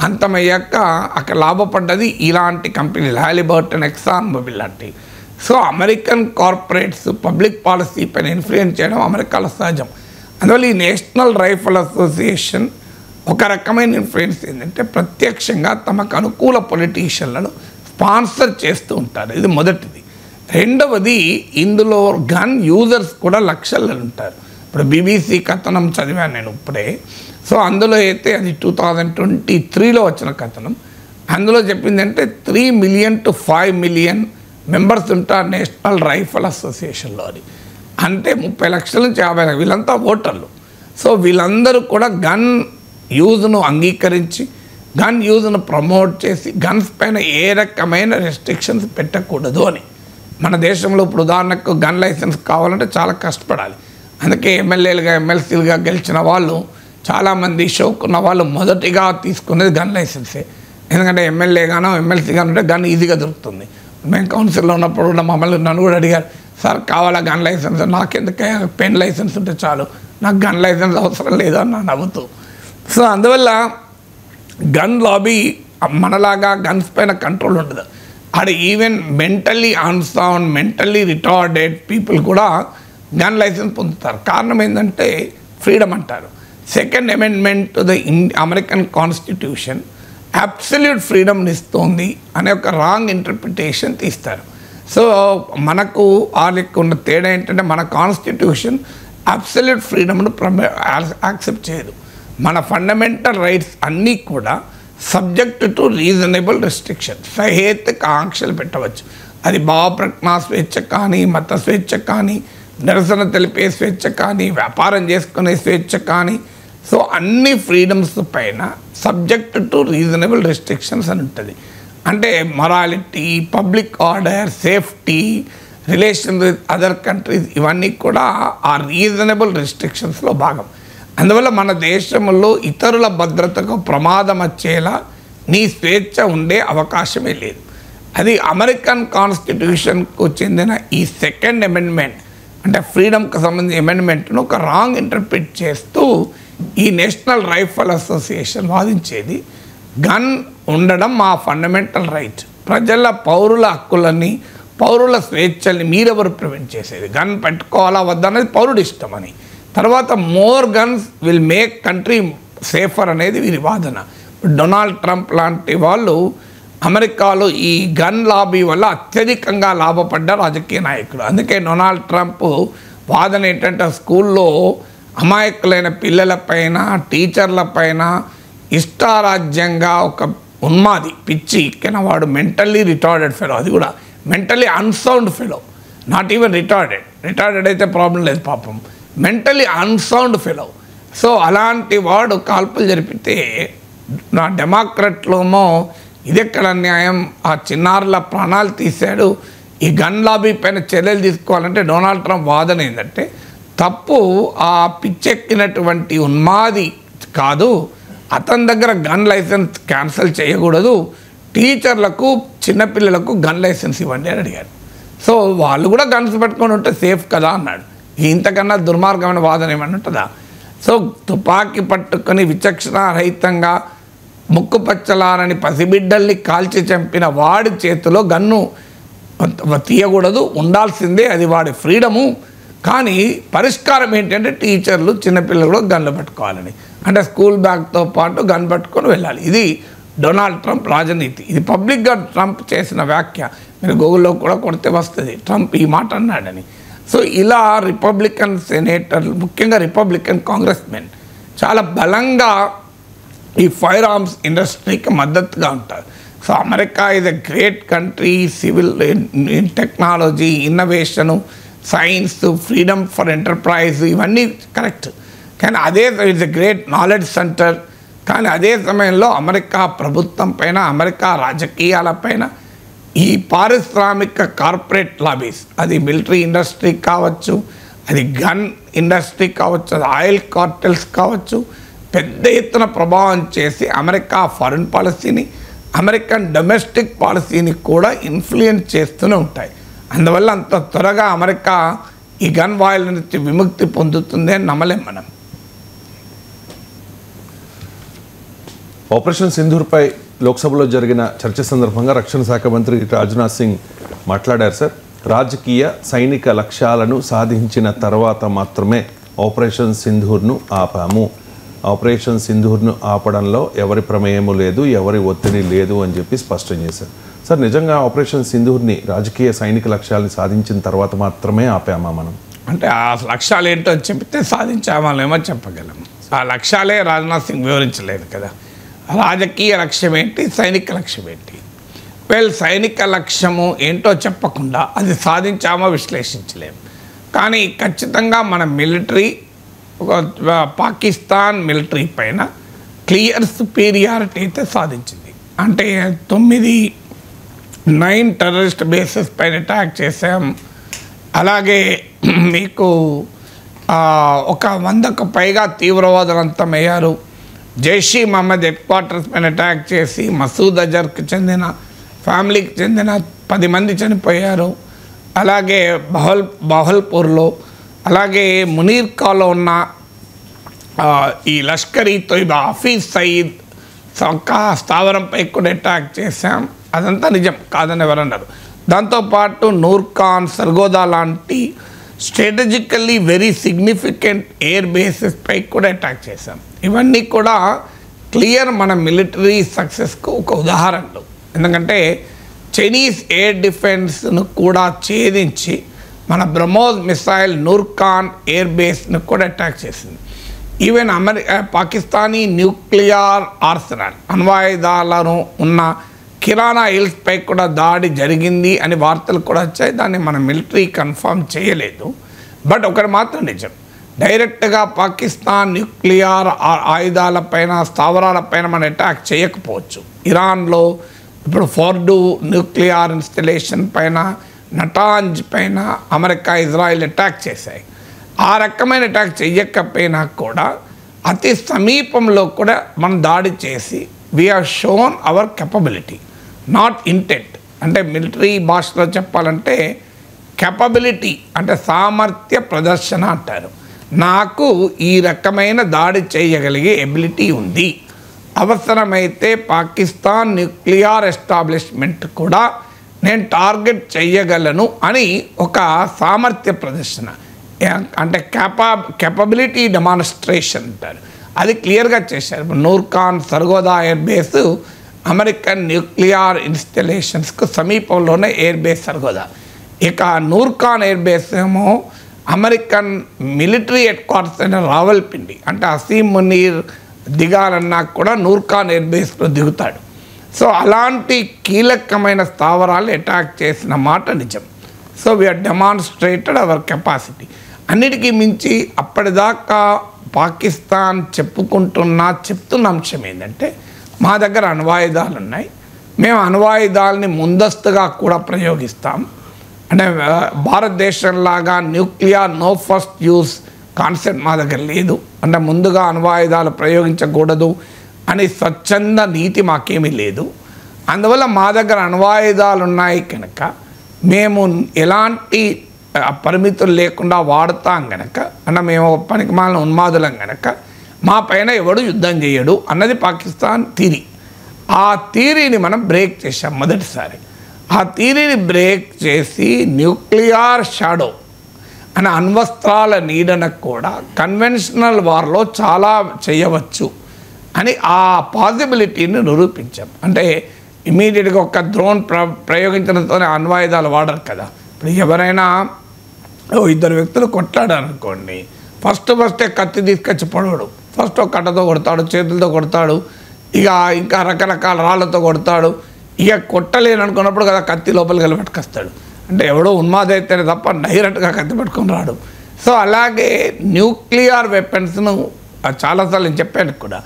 అంతమయ్యాక అక్కడ లాభపడ్డది ఇలాంటి కంపెనీలు, హాలిబర్టన్, ఎక్సాన్ మొబిల్ లాంటివి. So American corporates public policy పైన ఇన్ఫ్లుయెన్స్ చేయడం అమెరికాలో సహజం. అందువల్ల ఈ నేషనల్ రైఫిల్ అసోసియేషన్ ఒక రకమైన ఇన్ఫ్లుయెన్స్ ఏంటంటే ప్రత్యక్షంగా తమకు అనుకూల పొలిటీషియన్లను స్పాన్సర్ చేస్తూ ఉంటారు. ఇది మొదటిది. రెండవది, ఇందులో గన్ యూజర్స్ కూడా లక్షల్లో ఉంటారు. ఇప్పుడు బీబీసీ కథనం చదివాను నేను ఇప్పుడే. సో అందులో అయితే అది 2023లో వచ్చిన కథనం. అందులో చెప్పిందంటే 3 million to 5 million మెంబర్స్ ఉంటారు నేషనల్ రైఫిల్ అసోసియేషన్లో. అది అంటే 30 లక్షల నుంచి 50 లక్షలు, వీళ్ళంతా ఓటర్లు. సో వీళ్ళందరూ కూడా గన్ యూజ్ను అంగీకరించి, గన్ యూజ్ను ప్రమోట్ చేసి, గన్స్ పైన ఏ రకమైన రెస్ట్రిక్షన్స్ పెట్టకూడదు అని. మన దేశంలో ఇప్పుడు ఉదాహరణకు గన్ లైసెన్స్ కావాలంటే చాలా కష్టపడాలి. అందుకే ఎమ్మెల్యేలుగా, ఎమ్మెల్సీలుగా గెలిచిన వాళ్ళు చాలామంది షౌక్ ఉన్న వాళ్ళు మొదటిగా తీసుకునేది గన్ లైసెన్సే. ఎందుకంటే ఎమ్మెల్యేగానో ఎమ్మెల్సీగానో ఉంటే గన్ ఈజీగా దొరుకుతుంది. మేము కౌన్సిల్లో ఉన్నప్పుడు కూడా మమ్మల్ని నన్ను కూడా అడిగారు, సార్ కావాలా గన్ లైసెన్స్? నాకెందుకే, పెన్ లైసెన్స్ ఉంటే చాలు, నాకు గన్ లైసెన్స్ అవసరం లేదు అని నవ్వుతూ. సో అందువల్ల గన్ లాబీ మనలాగా గన్స్ పైన కంట్రోల్ ఉండదు. ఆడ even mentally unsound, mentally retarded people కూడా గన్ లైసెన్స్ పొందుతారు. కారణం ఏంటంటే ఫ్రీడమ్ అంటారు. Second amendment to the American constitution absolute ఫ్రీడమ్ని ఇస్తోంది అనే ఒక రాంగ్ ఇంటర్ప్రిటేషన్ తీస్తారు. సో మనకు వాళ్ళకి ఉన్న తేడా ఏంటంటే మన కాన్స్టిట్యూషన్ అబ్సల్యూట్ ఫ్రీడమ్ను యాక్సెప్ట్ చేయదు. మన ఫండమెంటల్ రైట్స్ అన్నీ కూడా సబ్జెక్ట్ టు రీజనబుల్ రెస్ట్రిక్షన్, సహేతుక ఆంక్షలు పెట్టవచ్చు. అది భావప్రజ్ఞా స్వేచ్ఛ కానీ, మత స్వేచ్ఛ కానీ, నిరసన తెలిపే స్వేచ్ఛ కానీ, వ్యాపారం చేసుకునే స్వేచ్ఛ కానీ. సో అన్ని ఫ్రీడమ్స్ పైన సబ్జెక్ట్ టు రీజనబుల్ రెస్ట్రిక్షన్స్ అని ఉంటుంది. అంటే morality, public order, safety, relation with other countries, ఇవన్నీ కూడా ఆ రీజనబుల్ రెస్ట్రిక్షన్స్లో భాగం. అందువల్ల మన దేశంలో ఇతరుల భద్రతకు ప్రమాదం వచ్చేలా నీ స్వేచ్ఛ ఉండే అవకాశమే లేదు. అది అమెరికన్ కాన్స్టిట్యూషన్కు చెందిన ఈ సెకండ్ అమెండ్మెంట్, అంటే ఫ్రీడమ్కి సంబంధించిన అమెండ్మెంట్ను ఒక రాంగ్ ఇంటర్ప్రిట్ చేస్తూ ఈ నేషనల్ రైఫిల్ అసోసియేషన్ వాదించేది గన్ ఉండడం మా ఫండమెంటల్ రైట్, ప్రజల పౌరుల హక్కులని, పౌరుల స్వేచ్ఛల్ని మీరెవరు ప్రివెంట్ చేసేది? గన్ పెట్టుకోవాలా వద్దనేది పౌరుడు ఇష్టం అని. తర్వాత more guns will make country safer అనేది వీరి వాదన. డొనాల్డ్ ట్రంప్ లాంటి వాళ్ళు అమెరికాలో ఈ గన్ లాబీ వల్ల అత్యధికంగా లాభపడ్డ రాజకీయ నాయకుడు. అందుకే డొనాల్డ్ ట్రంప్ వాదన ఏంటంటే స్కూల్లో అమాయకులైన పిల్లలపైన, టీచర్లపైన ఇష్టారాజ్యంగా ఒక ఉన్మాది, పిచ్చి ఎక్కిన వాడు, మెంటల్లీ రిటార్డెడ్ ఫెలో, అది కూడా mentally unsound fellow, not even retarded అయితే ప్రాబ్లం లేదు పాపం, మెంటల్లీ అన్సౌండ్ ఫెలో. సో అలాంటి వాడు కాల్పులు జరిపితే నా డెమోక్రట్లోమో ఇదెక్కడ న్యాయం, ఆ చిన్నారుల ప్రాణాలు తీశాడు, ఈ గన్ లాబీ పైన చర్యలు తీసుకోవాలంటే డొనాల్డ్ ట్రంప్ వాదన ఏంటంటే తప్పు ఆ పిచ్చెక్కినటువంటి ఉన్మాది కాదు, అతని దగ్గర గన్ లైసెన్స్ క్యాన్సిల్ చేయకూడదు, టీచర్లకు, చిన్నపిల్లలకు గన్ లైసెన్స్ ఇవ్వండి అని అడిగారు. సో వాళ్ళు కూడా గన్స్ పెట్టుకొని ఉంటే సేఫ్ కదా అన్నాడు. ఇంతకన్నా దుర్మార్గమైన వాదన ఏమన్నా ఉంటుందా? సో తుపాకీ పట్టుకొని విచక్షణారహితంగా ముక్కుపచ్చలారని పసిబిడ్డల్ని కాల్చి చంపిన వాడి చేతిలో గన్ను తీయకూడదు, ఉండాల్సిందే, అది వాడి ఫ్రీడము. కానీ పరిష్కారం ఏంటంటే టీచర్లు, చిన్నపిల్లలు కూడా గన్లు పట్టుకోవాలని, అంటే స్కూల్ బ్యాగ్తో పాటు గన్ పట్టుకొని వెళ్ళాలి. ఇది డొనాల్డ్ ట్రంప్ రాజనీతి. ఇది పబ్లిక్గా ట్రంప్ చేసిన వ్యాఖ్య. మీరు గూగుల్లో కూడా కొడితే వస్తుంది ట్రంప్ ఈ మాట అన్నాడని. సో ఇలా రిపబ్లికన్ సెనేటర్లు, ముఖ్యంగా రిపబ్లికన్ కాంగ్రెస్మెన్ చాలా బలంగా ఈ ఫైర్ ఆర్మ్స్ ఇండస్ట్రీకి మద్దతుగా ఉంటారు. So America is a great country, civil technology, innovation, science, freedom for enterprise, ఇవన్నీ కరెక్ట్. కానీ అదే it's a great knowledge centre. కానీ అదే సమయంలో అమెరికా ప్రభుత్వం పైన, అమెరికా రాజకీయాలపైన ఈ పారిశ్రామిక కార్పొరేట్ లాబీస్, అది మిలిటరీ ఇండస్ట్రీ కావచ్చు, అది గన్ ఇండస్ట్రీ కావచ్చు, అది ఆయిల్ కార్టెల్స్ కావచ్చు, పెద్ద ఎత్తున ప్రభావం చేసి అమెరికా ఫారిన్ పాలసీని, అమెరికన్ డొమెస్టిక్ పాలసీని కూడా ఇన్ఫ్లుయెన్స్ చేస్తూనే ఉంటాయి. అందువల్ల అంత త్వరగా అమెరికా ఈ గన్ వాయిల్ నుంచి విముక్తి పొందుతుంది అని నమ్మలేం మనం. ఆపరేషన్ సింధూర్పై లోక్సభలో జరిగిన చర్చ సందర్భంగా రక్షణ శాఖ మంత్రి రాజ్నాథ్ సింగ్ మాట్లాడారు సార్. రాజకీయ సైనిక లక్ష్యాలను సాధించిన తర్వాత మాత్రమే ఆపరేషన్ సింధూర్ను ఆపాము. ఆపరేషన్ సింధూర్ను ఆపడంలో ఎవరి ప్రమేయము లేదు, ఎవరి ఒత్తిడి లేదు అని చెప్పి స్పష్టం చేశారు. సార్, నిజంగా ఆపరేషన్ సింధూర్ని రాజకీయ సైనిక లక్ష్యాలను సాధించిన తర్వాత మాత్రమే ఆపామా మనం? అంటే ఆ లక్ష్యాలు ఏంటో చెప్తే సాధించామేమో చెప్పగలం. ఆ లక్ష్యాలే రాజ్నాథ్ సింగ్ వివరించలేదు కదా. రాజకీయ లక్ష్యం ఏంటి, సైనిక లక్ష్యం ఏంటి? సైనిక లక్ష్యము ఏంటో చెప్పకుండా అది సాధించామో విశ్లేషించలేము. కానీ ఖచ్చితంగా మన మిలిటరీ పాకిస్తాన్ మిలిటరీ పైన క్లియర్ సుపీరియారిటీ అయితే సాధించింది. అంటే 9 టెర్రరిస్ట్ బేసెస్ పైన అటాక్ చేసాం. అలాగే మీకు 100కు పైగా తీవ్రవాదులు అంతమయ్యారు. జైషీ మహమ్మద్ హెడ్ క్వార్టర్స్ పైన అటాక్ చేసి మసూద్ అజర్కి చెందిన ఫ్యామిలీకి చెందిన 10 మంది చనిపోయారు. అలాగే బహల్పూర్లో, అలాగే మునీర్కాలో ఉన్న ఈ లష్కర్ ఈ తోయిబా హఫీజ్ సయీద్ స్థావరంపై కూడా అటాక్ చేశాం. అదంతా నిజం కాదని ఎవరన్నారు. దాంతోపాటు నూర్ఖాన్, సర్గోదా లాంటి స్ట్రాటజికల్లీ వెరీ సిగ్నిఫికెంట్ ఎయిర్ బేసెస్పై కూడా అటాక్ చేశాం. ఇవన్నీ కూడా క్లియర్ మన మిలిటరీ సక్సెస్కు ఒక ఉదాహరణలు. ఎందుకంటే చైనీస్ ఎయిర్ డిఫెన్స్ను కూడా ఛేదించి మన బ్రహ్మోస్ మిసైల్ నూర్ఖాన్ ఎయిర్ బేస్ను కూడా అటాక్ చేసింది. ఈవెన్ పాకిస్తానీ న్యూక్లియర్ ఆర్సెనల్ అణ్వాయుధాలను ఉన్న కిరాణా హిల్స్పై కూడా దాడి జరిగింది అని వార్తలు కూడా వచ్చాయి. దాన్ని మన మిలిటరీ కన్ఫర్మ్ చేయలేదు. బట్ ఒకటి మాత్రం నిజం, డైరెక్ట్గా పాకిస్తాన్ న్యూక్లియర్ ఆయుధాలపైన స్థావరాలపైన మనం అటాక్ చేయకపోవచ్చు. ఇరాన్లో ఇప్పుడు ఫోర్డు న్యూక్లియర్ ఇన్స్టలేషన్ పైన, నటాంజ్ పైన అమెరికా, ఇజ్రాయిల్ అటాక్ చేశాయి. ఆ రకమైన అటాక్ చేయకపోయినా కూడా అతి సమీపంలో కూడా మనం దాడి చేసి we have shown our capability, not intent. అంటే మిలిటరీ భాషలో చెప్పాలంటే కెపబిలిటీ అంటే సామర్థ్య ప్రదర్శన అంటారు. నాకు ఈ రకమైన దాడి చేయగలిగే ఎబిలిటీ ఉంది, అవసరమైతే పాకిస్తాన్ న్యూక్లియర్ ఎస్టాబ్లిష్మెంట్ కూడా నేను టార్గెట్ చేయగలను అని ఒక సామర్థ్య ప్రదర్శన, అంటే కెపబిలిటీ డెమాన్స్ట్రేషన్ అంటారు. అది క్లియర్గా చేశారు. Nur Khan Sargodha air base American nuclear ఇన్స్టలేషన్స్కు సమీపంలోనే ఎయిర్ బేస్ సర్గోదా. ఇక నూర్ఖాన్ ఎయిర్ బేస్ ఏమో అమెరికన్ మిలిటరీ హెడ్ క్వార్టర్స్ అయిన రావల్పిండి, అంటే అసీం మునీర్ దిగాలన్నా కూడా నూర్ఖాన్ ఎయిర్ బేస్లో దిగుతాడు. సో అలాంటి కీలకమైన స్థావరాలు అటాక్ చేసిన మాట నిజం. So we are demonstrated our capacity. అన్నిటికీ మించి అప్పటిదాకా పాకిస్తాన్ చెప్తున్న అంశం ఏంటంటే మా దగ్గర అణ్వాయుధాలు ఉన్నాయి, మేము అణ్వాయుధాలని ముందస్తుగా కూడా ప్రయోగిస్తాం. అంటే భారతదేశంలాగా nuclear no first use concept మా దగ్గర లేదు. అంటే ముందుగా అణ్వాయుధాలు ప్రయోగించకూడదు అని స్వచ్ఛంద నీతి మాకేమీ లేదు. అందువల్ల మా దగ్గర అణ్వాయుధాలు ఉన్నాయి కనుక మేము ఎలాంటి పరిమితులు లేకుండా వాడుతాం గనక, అంటే మేము పనికిమాలిన ఉన్మాదులం గనక మా పైన ఎవడు యుద్ధం చేయడు అన్నది పాకిస్తాన్ థీరీ. ఆ థీరీని మనం బ్రేక్ చేసాం మొదటిసారి. ఆ థీరీని బ్రేక్ చేసి న్యూక్లియర్ షాడో అనే అణ్వస్త్రాల నీడన కూడా కన్వెన్షనల్ వార్లో చాలా చేయవచ్చు అని ఆ పాసిబిలిటీని నిరూపించాం. అంటే ఇమీడియట్గా ఒక డ్రోన్ ప్రయోగించడంతోనే అణ్వాయుధాలు వాడరు కదా. ఇప్పుడు ఎవరైనా 2 వ్యక్తులు కొట్లాడారనుకోండి, ఫస్టే కత్తి తీసుకొచ్చి పొడవడు. ఫస్ట్ ఒక కట్టతో కొడతాడు, చేతులతో కొడతాడు, ఇంకా రకరకాల రాళ్ళతో కొడతాడు. ఇక కొట్టలేను అనుకున్నప్పుడు కదా కత్తి లోపలికి వెళ్ళి పట్టుకొస్తాడు. అంటే ఎవడో ఉన్మాదైతేనే తప్ప డైరెక్ట్గా కత్తి పట్టుకొని రాడు. సో అలాగే న్యూక్లియర్ వెపన్స్ను చాలాసార్లు నేను చెప్పాను కూడా,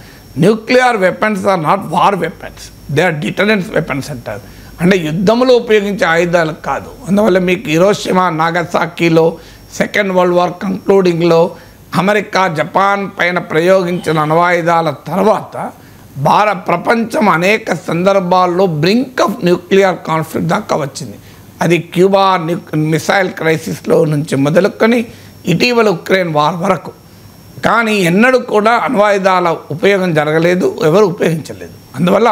nuclear weapons are not war weapons, they are deterrence weapons అంటారు. అంటే యుద్ధంలో ఉపయోగించే ఆయుధాలు కాదు. అందువల్ల మీకు హిరోషిమా నాగసాకిలో సెకండ్ వరల్డ్ వార్ కంక్లూడింగ్లో అమెరికా జపాన్ పైన ప్రయోగించిన అణ్వాయుధాల తర్వాత ప్రపంచం అనేక సందర్భాల్లో బ్రింక్ ఆఫ్ న్యూక్లియర్ కాన్ఫ్లిక్ట్ దాకా వచ్చింది. అది క్యూబా మిసైల్ క్రైసిస్లో నుంచి మొదలుకొని ఇటీవల ఉక్రెయిన్ వార్ వరకు. కానీ ఎన్నడూ కూడా అణ్వాయుధాల ఉపయోగం జరగలేదు, ఎవరు ఉపయోగించలేదు. అందువల్ల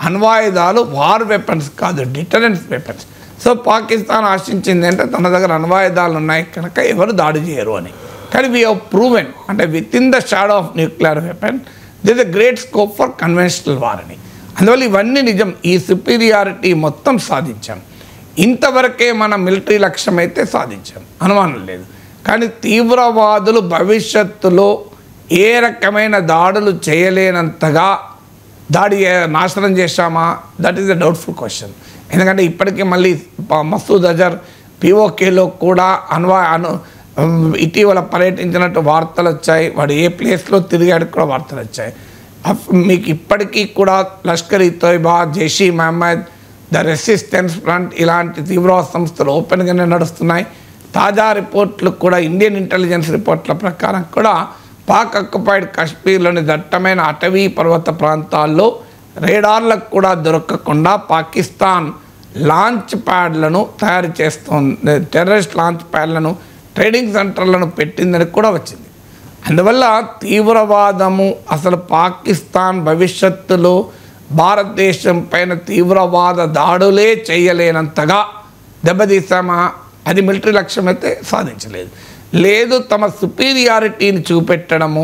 అణ్వాయుధాలు వార్ వెపన్స్ కాదు, డిటరెన్స్ వెపన్స్. సో పాకిస్తాన్ ఆశించింది అంటే తన దగ్గర అణ్వాయుధాలు ఉన్నాయి కనుక ఎవరు దాడి చేయరు అని. కానీ వీ హ్యావ్ ప్రూవెన్ అంటే with in the shadow of nuclear weapon this a great scope for conventional war అని. అందువల్ల ఇవన్నీ నిజం. ఈ సుపీరియారిటీ మొత్తం సాధించాం. ఇంతవరకే మన మిలిటరీ లక్ష్యం అయితే సాధించాం, అనుమానం లేదు. కానీ తీవ్రవాదులు భవిష్యత్తులో ఏ రకమైన దాడులు చేయలేనంతగా నాశనం చేశామా, that is a doubtful question. ఎందుకంటే ఇప్పటికే మళ్ళీ మసూద్ అజర్ పిఓకేలో కూడా ఇటీవల పర్యటించినట్టు వార్తలు వచ్చాయి. వాడు ఏ ప్లేస్లో తిరిగాడు కూడా వార్తలు వచ్చాయి. మీకు ఇప్పటికీ కూడా Lashkar e Taiba, Jaish e Mohammed, the resistance front ఇలాంటి తీవ్రవాద సంస్థలు ఓపెన్గానే నడుస్తున్నాయి. తాజా రిపోర్ట్లు కూడా ఇండియన్ ఇంటెలిజెన్స్ రిపోర్ట్ల ప్రకారం కూడా పాక్ ఆక్యుపైడ్ కాశ్మీర్లోని దట్టమైన అటవీ పర్వత ప్రాంతాల్లో రేడార్లకు కూడా దొరకకుండా పాకిస్తాన్ లాంచ్ ప్యాడ్లను తయారు చేస్తోంది, టెర్రరిస్ట్ లాంచ్ ప్యాడ్లను, ట్రేడింగ్ సెంటర్లను పెట్టిందని కూడా వచ్చింది. అందువల్ల తీవ్రవాదము అసలు పాకిస్తాన్ భవిష్యత్తులో భారతదేశం పైన తీవ్రవాద దాడులే చేయలేనంతగా దెబ్బతీసామా, అది మిలిటరీ లక్ష్యం అయితే సాధించలేదు. లేదు, తమ సుపీరియారిటీని చూపెట్టడము,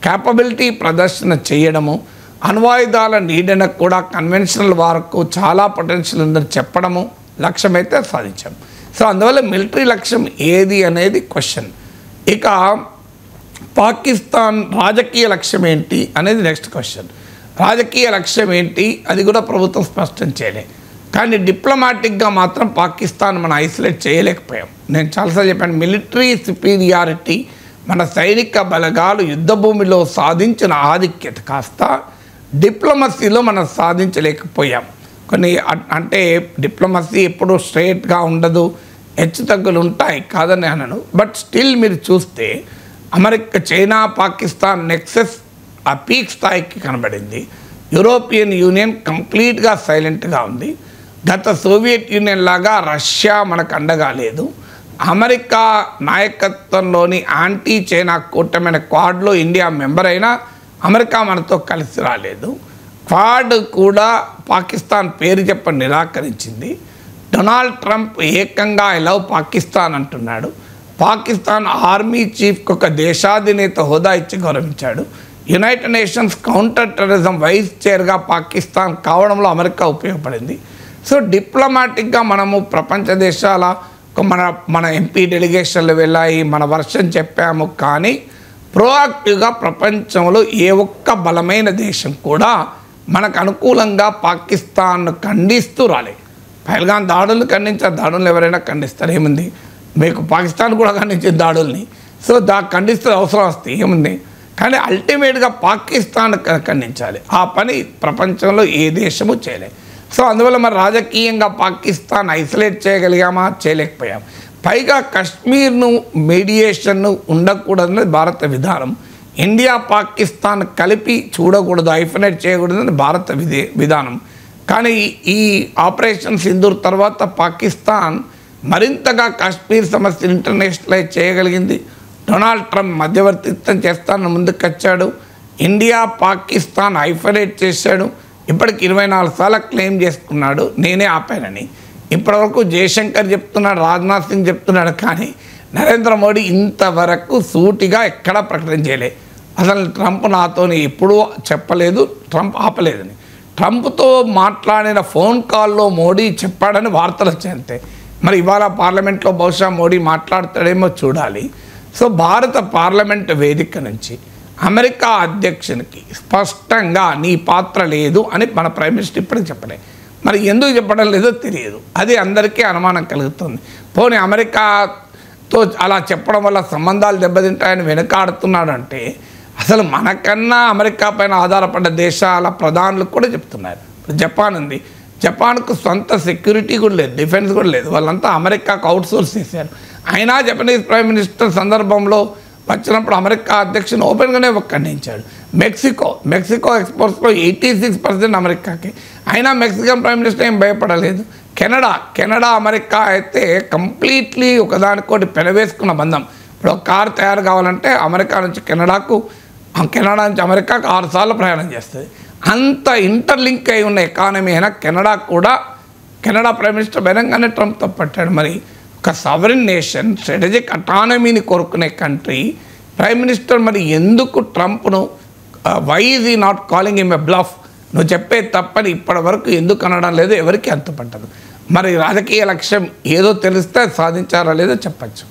క్యాపబిలిటీ ప్రదర్శన చేయడము, అణ్వాయుధాల నీడన కూడా కన్వెన్షనల్ వార్కు చాలా పొటెన్షియల్ ఉందని చెప్పడము లక్ష్యమైతే సాధించాం. సో అందువల్ల మిలిటరీ లక్ష్యం ఏది అనేది క్వశ్చన్. ఇక పాకిస్తాన్ రాజకీయ లక్ష్యం ఏంటి అనేది నెక్స్ట్ క్వశ్చన్. రాజకీయ లక్ష్యం ఏంటి అది కూడా ప్రభుత్వం స్పష్టం చేయలే. కానీ డిప్లొమాటిక్గా మాత్రం పాకిస్తాన్ మనం ఐసోలేట్ చేయలేకపోయాం. నేను చాలాసార్లు చెప్పాను, మిలిటరీ సుపీరియారిటీ మన సైనిక బలగాలు యుద్ధభూమిలో సాధించిన ఆధిక్యత కాస్త డిప్లొమసీలో మనం సాధించలేకపోయాం. కొన్ని అంటే డిప్లొమసీ ఎప్పుడూ స్ట్రైట్గా ఉండదు, హెచ్చుతగ్గులు ఉంటాయి కాదని అనను. బట్ స్టిల్ మీరు చూస్తే అమెరికా, చైనా, పాకిస్తాన్ నెక్సెస్ ఆ పీక్ స్థాయికి కనబడింది. యూరోపియన్ యూనియన్ కంప్లీట్గా సైలెంట్గా ఉంది. గత సోవియట్ యూనియన్ లాగా రష్యా మనకు అండగా లేదు. అమెరికా నాయకత్వంలోని యాంటీ చైనా కూటమైన క్వాడ్లో ఇండియా మెంబర్ అయినా అమెరికా మనతో కలిసి రాలేదు. క్వాడ్ కూడా పాకిస్తాన్ పేరు చెప్పని నిరాకరించింది. డొనాల్డ్ ట్రంప్ ఏకంగా ఐ లవ్ పాకిస్తాన్ అంటున్నాడు. పాకిస్తాన్ ఆర్మీ చీఫ్కి ఒక దేశాధినేత హోదా ఇచ్చి గౌరవించాడు. United Nations counter terrorism vice చైర్గా పాకిస్తాన్ కావడంలో అమెరికా ఉపయోగపడింది. సో డిప్లొమాటిక్గా మనము ప్రపంచ దేశాల మన ఎంపీ డెలిగేషన్లు వెళ్ళాయి, మన వర్షన్ చెప్పాము. కానీ ప్రోయాక్టివ్గా ప్రపంచంలో ఏ ఒక్క బలమైన దేశం కూడా మనకు అనుకూలంగా పాకిస్తాన్ను ఖండిస్తూ రాలేదు. పహల్గాన్ దాడులు ఖండించారు, దాడులను ఎవరైనా ఖండిస్తారు, ఏముంది. మీకు పాకిస్తాన్ కూడా ఖండించే దాడుల్ని. సో ఖండిస్తే అవసరం వస్తే ఏముంది. కానీ అల్టిమేట్గా పాకిస్తాన్ ఖండించాలి. ఆ పని ప్రపంచంలో ఏ దేశము చేయలేదు. సో అందువల్ల మరి రాజకీయంగా పాకిస్తాన్ ఐసోలేట్ చేయగలిగామా, చేయలేకపోయాం. పైగా కశ్మీర్ను మీడియేషన్ను ఉండకూడదన్నది భారత విధానం. ఇండియా పాకిస్తాన్ కలిపి చూడకూడదు, ఐఫోనేట్ చేయకూడదని భారత విధానం. కానీ ఈ ఆపరేషన్ సింధూర్ తర్వాత పాకిస్తాన్ మరింతగా కాశ్మీర్ సమస్యను ఇంటర్నేషనలైజ్ చేయగలిగింది. డొనాల్డ్ ట్రంప్ మధ్యవర్తిత్వం చేస్తానని ముందుకొచ్చాడు. ఇండియా పాకిస్తాన్ ఐఫోనేట్ చేశాడు. ఇప్పటికి 24 సార్లు క్లెయిమ్ చేసుకున్నాడు నేనే ఆపానని. ఇప్పటివరకు జయశంకర్ చెప్తున్నాడు, రాజ్నాథ్ సింగ్ చెప్తున్నాడు. కానీ నరేంద్ర మోడీ ఇంతవరకు సూటిగా ఎక్కడా ప్రకటన చేయలేదు. అసలు ట్రంప్ నాతో ఎప్పుడూ చెప్పలేదు, ట్రంప్ ఆపలేదని. ట్రంప్తో మాట్లాడిన ఫోన్ కాల్లో మోడీ చెప్పాడని వార్తలు వచ్చాయి అంతే. మరి ఇవాళ పార్లమెంట్లో బహుశా మోడీ మాట్లాడతాడేమో చూడాలి. సో భారత పార్లమెంట్ వేదిక నుంచి అమెరికా అధ్యక్షునికి స్పష్టంగా నీ పాత్ర లేదు అని మన ప్రైమ్ మినిస్టర్ ఇప్పటికి చెప్పలే. మరి ఎందుకు చెప్పడం లేదో తెలియదు. అది అందరికీ అనుమానం కలుగుతుంది. పోనీ అమెరికాతో అలా చెప్పడం వల్ల సంబంధాలు దెబ్బతింటాయని వెనుకాడుతున్నాడు అంటే అసలు మనకన్నా అమెరికా పైన ఆధారపడ్డ దేశాల ప్రధానులు కూడా చెప్తున్నారు. జపాన్ ఉంది, జపాన్కు సొంత సెక్యూరిటీ కూడా లేదు, డిఫెన్స్ కూడా లేదు. వాళ్ళంతా అమెరికాకు అవుట్సోర్స్ చేశారు. అయినా జపనీస్ ప్రైమ్ మినిస్టర్ సందర్భంలో వచ్చినప్పుడు అమెరికా అధ్యక్షుని ఓపెన్గానే ఖండించాడు. మెక్సికో ఎక్స్పోర్ట్స్లో 86% అమెరికాకి. అయినా మెక్సికన్ ప్రైమ్ మినిస్టర్ ఏం భయపడలేదు. కెనడా అమెరికా అయితే కంప్లీట్లీ ఒకదానికోటి పెనవేసుకున్న బంధం. ఇప్పుడు ఒక కారు తయారు కావాలంటే అమెరికా నుంచి కెనడాకు, కెనడా నుంచి అమెరికాకు 6 సార్లు ప్రయాణం చేస్తుంది. అంత ఇంటర్లింక్ అయి ఉన్న ఎకానమీ అయినా కెనడా ప్రైమ్ మినిస్టర్ బహిరంగానే ట్రంప్తో పట్టాడు. మరి ఒక సవరిన్ నేషన్, స్ట్రాటజిక్ అటానమీని కోరుకునే కంట్రీ ప్రైమ్ మినిస్టర్ మరి ఎందుకు ట్రంప్ను వై ఈజ్ ఈ not calling him a bluff, నువ్వు చెప్పే తప్పని ఇప్పటి వరకు ఎందుకు అనడం లేదు, ఎవరికి అంతుపట్టదు. మరి రాజకీయ లక్ష్యం ఏదో తెలిస్తే సాధించారా లేదో చెప్పచ్చు.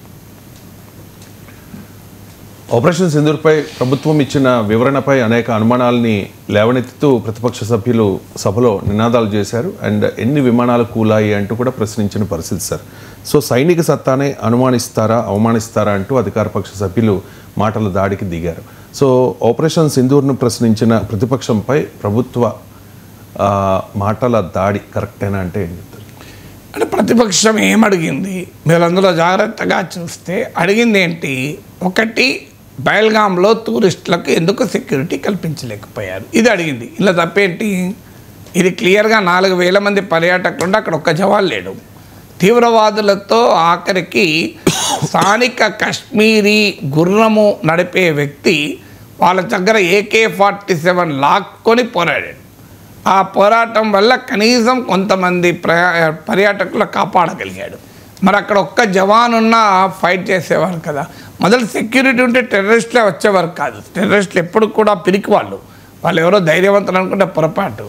ఆపరేషన్ సింధూర్పై ప్రభుత్వం ఇచ్చిన వివరణపై అనేక అనుమానాలని లేవనెత్తుతూ ప్రతిపక్ష సభ్యులు సభలో నినాదాలు చేశారు. అండ్ ఎన్ని విమానాలు కూలాయి అంటూ కూడా ప్రశ్నించిన పరిస్థితి సార్. సో సైనిక సత్తానే అవమానిస్తారా అంటూ అధికార పక్ష సభ్యులు మాటల దాడికి దిగారు. సో ఆపరేషన్ సింధూర్ను ప్రశ్నించిన ప్రతిపక్షంపై ప్రభుత్వ మాటల దాడి కరెక్టేనా అంటే ఏం చెప్తారు? అంటే ప్రతిపక్షం ఏమడిగింది, మీరు అందులో జాగ్రత్తగా చూస్తే అడిగింది ఏంటి? ఒకటి, బయల్గాంలో టూరిస్టులకు ఎందుకు సెక్యూరిటీ కల్పించలేకపోయారు, ఇది అడిగింది. ఇలా తప్పేంటి? ఇది క్లియర్గా 4,000 మంది పర్యాటకులు, అక్కడ ఒక్క జవాన్ లేడు. తీవ్రవాదులతో ఆఖరికి స్థానిక కశ్మీరీ గుర్రము నడిపే వ్యక్తి వాళ్ళ దగ్గర AK-47 లాక్కొని పోరాడాడు. ఆ పోరాటం వల్ల కనీసం కొంతమంది పర్యాటకులు కాపాడగలిగాడు. మరి అక్కడ ఒక్క జవాన్ ఉన్న ఫైట్ చేసేవారు కదా. మొదలు సెక్యూరిటీ ఉంటే టెర్రరిస్టులే వచ్చేవారు కాదు. టెర్రరిస్టులు ఎప్పుడు కూడా పిరికి వాళ్ళు ఎవరో ధైర్యవంతులు అనుకుంటే పొరపాటు.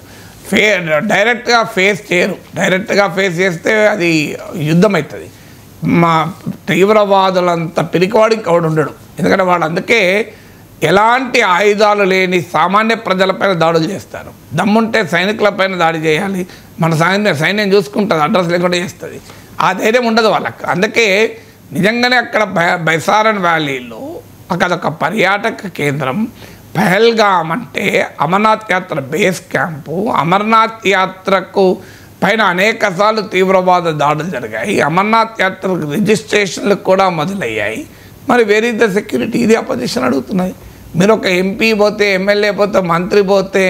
డైరెక్ట్గా ఫేస్ చేయరు. డైరెక్ట్గా ఫేస్ చేస్తే అది యుద్ధం అవుతుంది. మా తీవ్రవాదులంత పిరికివాడు ఇంకొకడు ఉండడు. ఎందుకంటే వాళ్ళు అందుకే ఎలాంటి ఆయుధాలు లేని సామాన్య ప్రజలపైన దాడులు చేస్తారు. దమ్ముంటే సైనికులపైన దాడి చేయాలి, మన సైన్యం చూసుకుంటుంది, అడ్రస్ లేకుండా చేస్తుంది. ఆ ధైర్యం ఉండదు వాళ్ళకి. అందుకే నిజంగానే అక్కడ బైసారన్ వ్యాలీలో అక్కడొక పర్యాటక కేంద్రం. పహల్గామ్ అంటే అమర్నాథ్ యాత్ర బేస్ క్యాంపు. అమర్నాథ్ యాత్రకు పైన అనేకసార్లు తీవ్రవాద దాడులు జరిగాయి. అమర్నాథ్ యాత్రకు రిజిస్ట్రేషన్లు కూడా మొదలయ్యాయి. మరి వేర్ ఈజ్ ద సెక్యూరిటీ? ఇది అపోజిషన్ అడుగుతున్నది. మీరు ఒక ఎంపీ పోతే, ఎమ్మెల్యే పోతే, మంత్రి పోతే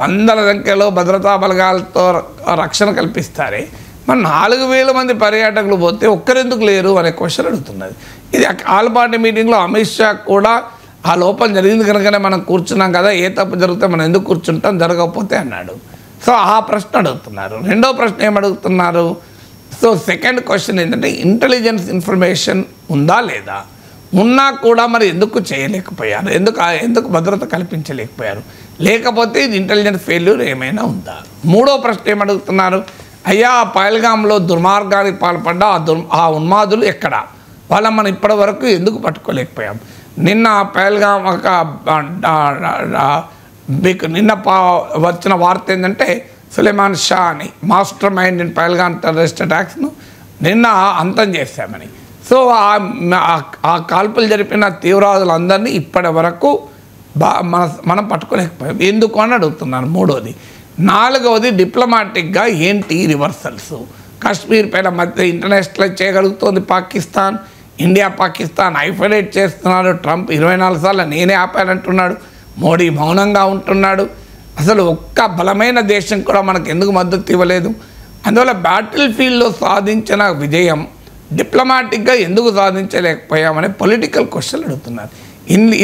వందల సంఖ్యలో భద్రతా బలగాలతో రక్షణ కల్పిస్తారే, మరి 4,000 మంది పర్యాటకులు పోతే ఒక్కరెందుకు లేరు అనే క్వశ్చన్ అడుగుతున్నది. ఇది ఆల్ పార్టీ మీటింగ్లో అమిత్ షా కూడా ఆ లోపం జరిగింది కనుకనే మనం కూర్చున్నాం కదా, ఏ తప్పు జరిగితే మనం ఎందుకు కూర్చుంటాం, జరగకపోతే అన్నాడు. సో ఆ ప్రశ్న అడుగుతున్నారు. రెండో ప్రశ్న ఏమడుగుతున్నారు? సో సెకండ్ క్వశ్చన్ ఏంటంటే ఇంటెలిజెన్స్ ఇన్ఫర్మేషన్ ఉందా లేదా, ఉన్నా కూడా మరి ఎందుకు చేయలేకపోయారు, ఎందుకు భద్రత కల్పించలేకపోయారు, లేకపోతే ఇది ఇంటెలిజెన్స్ ఫెయిల్యూర్ ఏమైనా ఉందా? మూడో ప్రశ్న ఏమడుగుతున్నారు? అయ్యా పహల్గామ్లో దుర్మార్గానికి పాల్పడ్డ ఆ ఉన్మాదులు ఎక్కడ, వాళ్ళని మనం ఇప్పటి వరకు ఎందుకు పట్టుకోలేకపోయాం? నిన్న పహల్గామ్ మీకు వచ్చిన వార్త ఏంటంటే సులేమాన్ షా అని mastermind in Pahalgam terrorist అటాక్స్ను నిన్న అంతం చేశామని. సో ఆ కాల్పులు జరిపిన తీవ్రవాదులందరినీ ఇప్పటి వరకు మనం పట్టుకోలేకపోయాం. ఎందుకు అని అడుగుతున్నాను. మూడోది. నాలుగవది డిప్లొమాటిక్గా ఏంటి రివర్సల్స్? కాశ్మీర్ పైన మధ్య ఇంటర్నేషనలైజ్ చేయగలుగుతోంది పాకిస్తాన్. ఇండియా పాకిస్తాన్ ఐఫోలేట్ చేస్తున్నారు. ట్రంప్ 24 సార్లు నేనే ఆపానంటున్నాడు. మోడీ మౌనంగా ఉంటున్నాడు. అసలు ఒక్క బలమైన దేశం కూడా మనకు ఎందుకు మద్దతు ఇవ్వలేదు? అందువల్ల బ్యాటిల్ ఫీల్డ్లో సాధించిన విజయం డిప్లొమాటిక్గా ఎందుకు సాధించలేకపోయామనే పొలిటికల్ క్వశ్చన్లు అడుగుతున్నారు.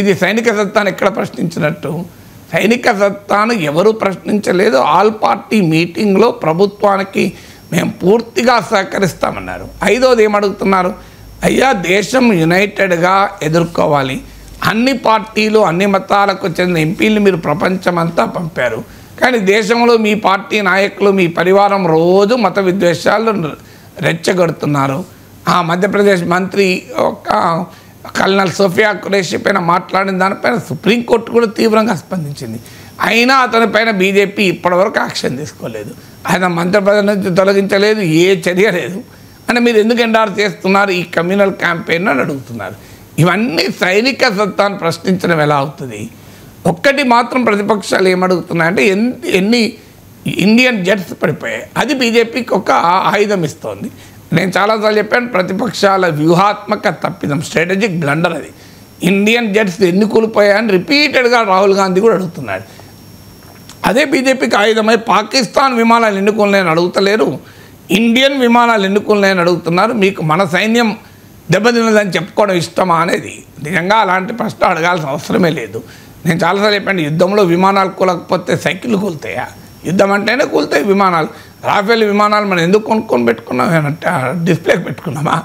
ఇది సైనిక సత్తాను ఎక్కడ ప్రశ్నించినట్టు? సైనిక సత్తాను ఎవరు ప్రశ్నించలేదు. ఆల్ పార్టీ మీటింగ్లో ప్రభుత్వానికి మేము పూర్తిగా సహకరిస్తామన్నారు. ఐదోది ఏమడుగుతున్నారు? అయ్యా దేశం యునైటెడ్గా ఎదుర్కోవాలి, అన్ని పార్టీలు అన్ని మతాలకు చెందిన ఎంపీలు మీరు ప్రపంచమంతా పంపారు, కానీ దేశంలో మీ పార్టీ నాయకులు మీ పరివారం రోజు మత విద్వేషాలు రెచ్చగొడుతున్నారు. ఆ మధ్యప్రదేశ్ మంత్రి కల్నల్ సోఫియా ఖురేషి పైన మాట్లాడిన దానిపైన సుప్రీంకోర్టు కూడా తీవ్రంగా స్పందించింది. అయినా అతనిపైన బీజేపీ ఇప్పటివరకు యాక్షన్ తీసుకోలేదు. ఆయన మంత్రిపదవి నుంచి తొలగించలేదు, ఏ చర్య లేదు. అంటే మీరు ఎందుకు ఎండార్ చేస్తున్నారు ఈ కమ్యూనల్ క్యాంపెయిన్ అని అడుగుతున్నారు. ఇవన్నీ సైనిక సత్తాను ప్రశ్నించడం ఎలా అవుతుంది? ఒక్కటి మాత్రం ప్రతిపక్షాలు ఏమడుగుతున్నాయంటే ఎన్ని ఇండియన్ జెట్స్ పడిపోయాయి, అది బీజేపీకి ఒక ఆయుధం ఇస్తోంది. నేను చాలాసార్లు చెప్పాను, ప్రతిపక్షాల వ్యూహాత్మక తప్పిదం, స్ట్రాటజిక్ బ్లండర్ అది. ఇండియన్ జెట్స్ ఎన్ని కూలిపోయాయని రిపీటెడ్గా రాహుల్ గాంధీ కూడా అడుగుతున్నాడు. అదే బీజేపీకి ఆయుధమై పాకిస్తాన్ విమానాలు ఎన్నుకోలేని అడుగుతలేరు, ఇండియన్ విమానాలు ఎన్నుకోలేని అడుగుతున్నారు. మీకు మన సైన్యం దెబ్బతిన్నదని చెప్పుకోవడం ఇష్టమా అనేది నిజంగా అలాంటి ప్రశ్న అడగాల్సిన అవసరమే లేదు. నేను చాలాసార్లు చెప్పాను, యుద్ధంలో విమానాలు కూలకపోతే సైకిళ్ళు కూలుతాయా? యుద్ధం అంటేనే కూలుతాయి విమానాలు. రాఫెల్ విమానాలు మనం ఎందుకు కొనుక్కొని పెట్టుకున్నాం అంటే డిస్ప్లేకి పెట్టుకున్నామా?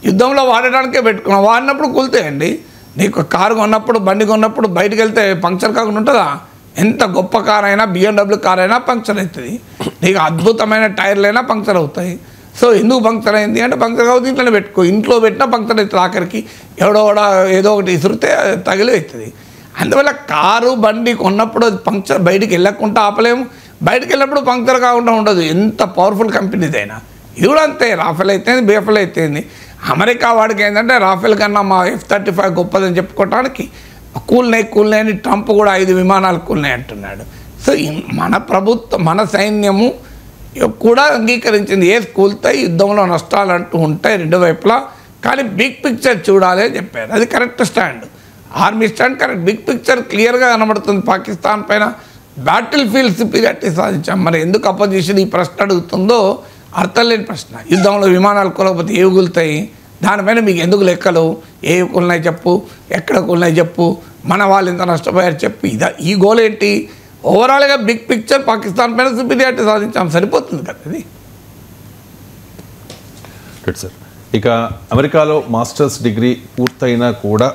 యుద్ధంలో వాడడానికే పెట్టుకున్నాం. వాడినప్పుడు కూలుతాయండి. నీకు కారు కొన్నప్పుడు, బండి కొన్నప్పుడు బయటకు వెళ్తే పంక్చర్ కాకుండా ఉంటుందా? ఎంత గొప్ప కార్ అయినా, BMW కార్ అయినా పంక్చర్ అవుతుంది. నీకు అద్భుతమైన టైర్లైనా పంక్చర్ అవుతాయి. సో ఎందుకు పంక్చర్ అయింది అంటే పంక్చర్ అవుతుంది, ఇంట్లోనే పెట్టుకో. ఇంట్లో పెట్టినా పంక్చర్ అవుతుంది. ఆఖరికి ఎవడో ఏదో ఒకటి ఇసురితే తగిలి అవుతుంది. అందువల్ల కారు బండి కొన్నప్పుడు అది పంక్చర్ బయటికి వెళ్ళకుండా ఆపలేము, బయటికి వెళ్ళినప్పుడు పంక్చర్ కాకుండా ఉండదు. ఎంత పవర్ఫుల్ కంపెనీదైనా ఇది కూడా అంతే. రాఫెల్ అయితేంది, BFL అయితేంది. అమెరికా వాడికి ఏంటంటే రాఫెల్ కన్నా మా F-35 గొప్పదని చెప్పుకోవడానికి కూల్నాయి అని ట్రంప్ కూడా 5 విమానాలు కూల్నాయి అంటున్నాడు. సో మన ప్రభుత్వం, మన సైన్యము కూడా అంగీకరించింది. ఏ కూల్తాయి, యుద్ధంలో నష్టాలు అంటూ ఉంటాయి రెండు వైపులా, కానీ బిగ్ పిక్చర్ చూడాలి అని చెప్పారు. అది correct stand. Army stand correct. Big picture క్లియర్గా కనబడుతుంది. పాకిస్తాన్ పైన బ్యాటిల్ ఫీల్డ్ సుపీరియారిటీ సాధించాం. మరి ఎందుకు అపోజిషన్ ఈ ప్రశ్న అడుగుతుందో అర్థం లేని ప్రశ్న. యుద్ధంలో విమానాలు కూలకపోతే ఏవి కూలుతాయి? దానిపైన మీకు ఎందుకు లెక్కలు? ఏవి కూలినాయి చెప్పు, ఎక్కడ కూలినాయి చెప్పు, మన వాళ్ళు ఎంత నష్టపోయారు చెప్పు. ఈ గోల్ ఏంటి? ఓవరాల్గా బిగ్ పిక్చర్ పాకిస్తాన్ పైన సుపీరియారిటీ సాధించాం, సరిపోతుంది కదా ఇది. సార్, ఇక అమెరికాలో మాస్టర్స్ డిగ్రీ పూర్తయినా కూడా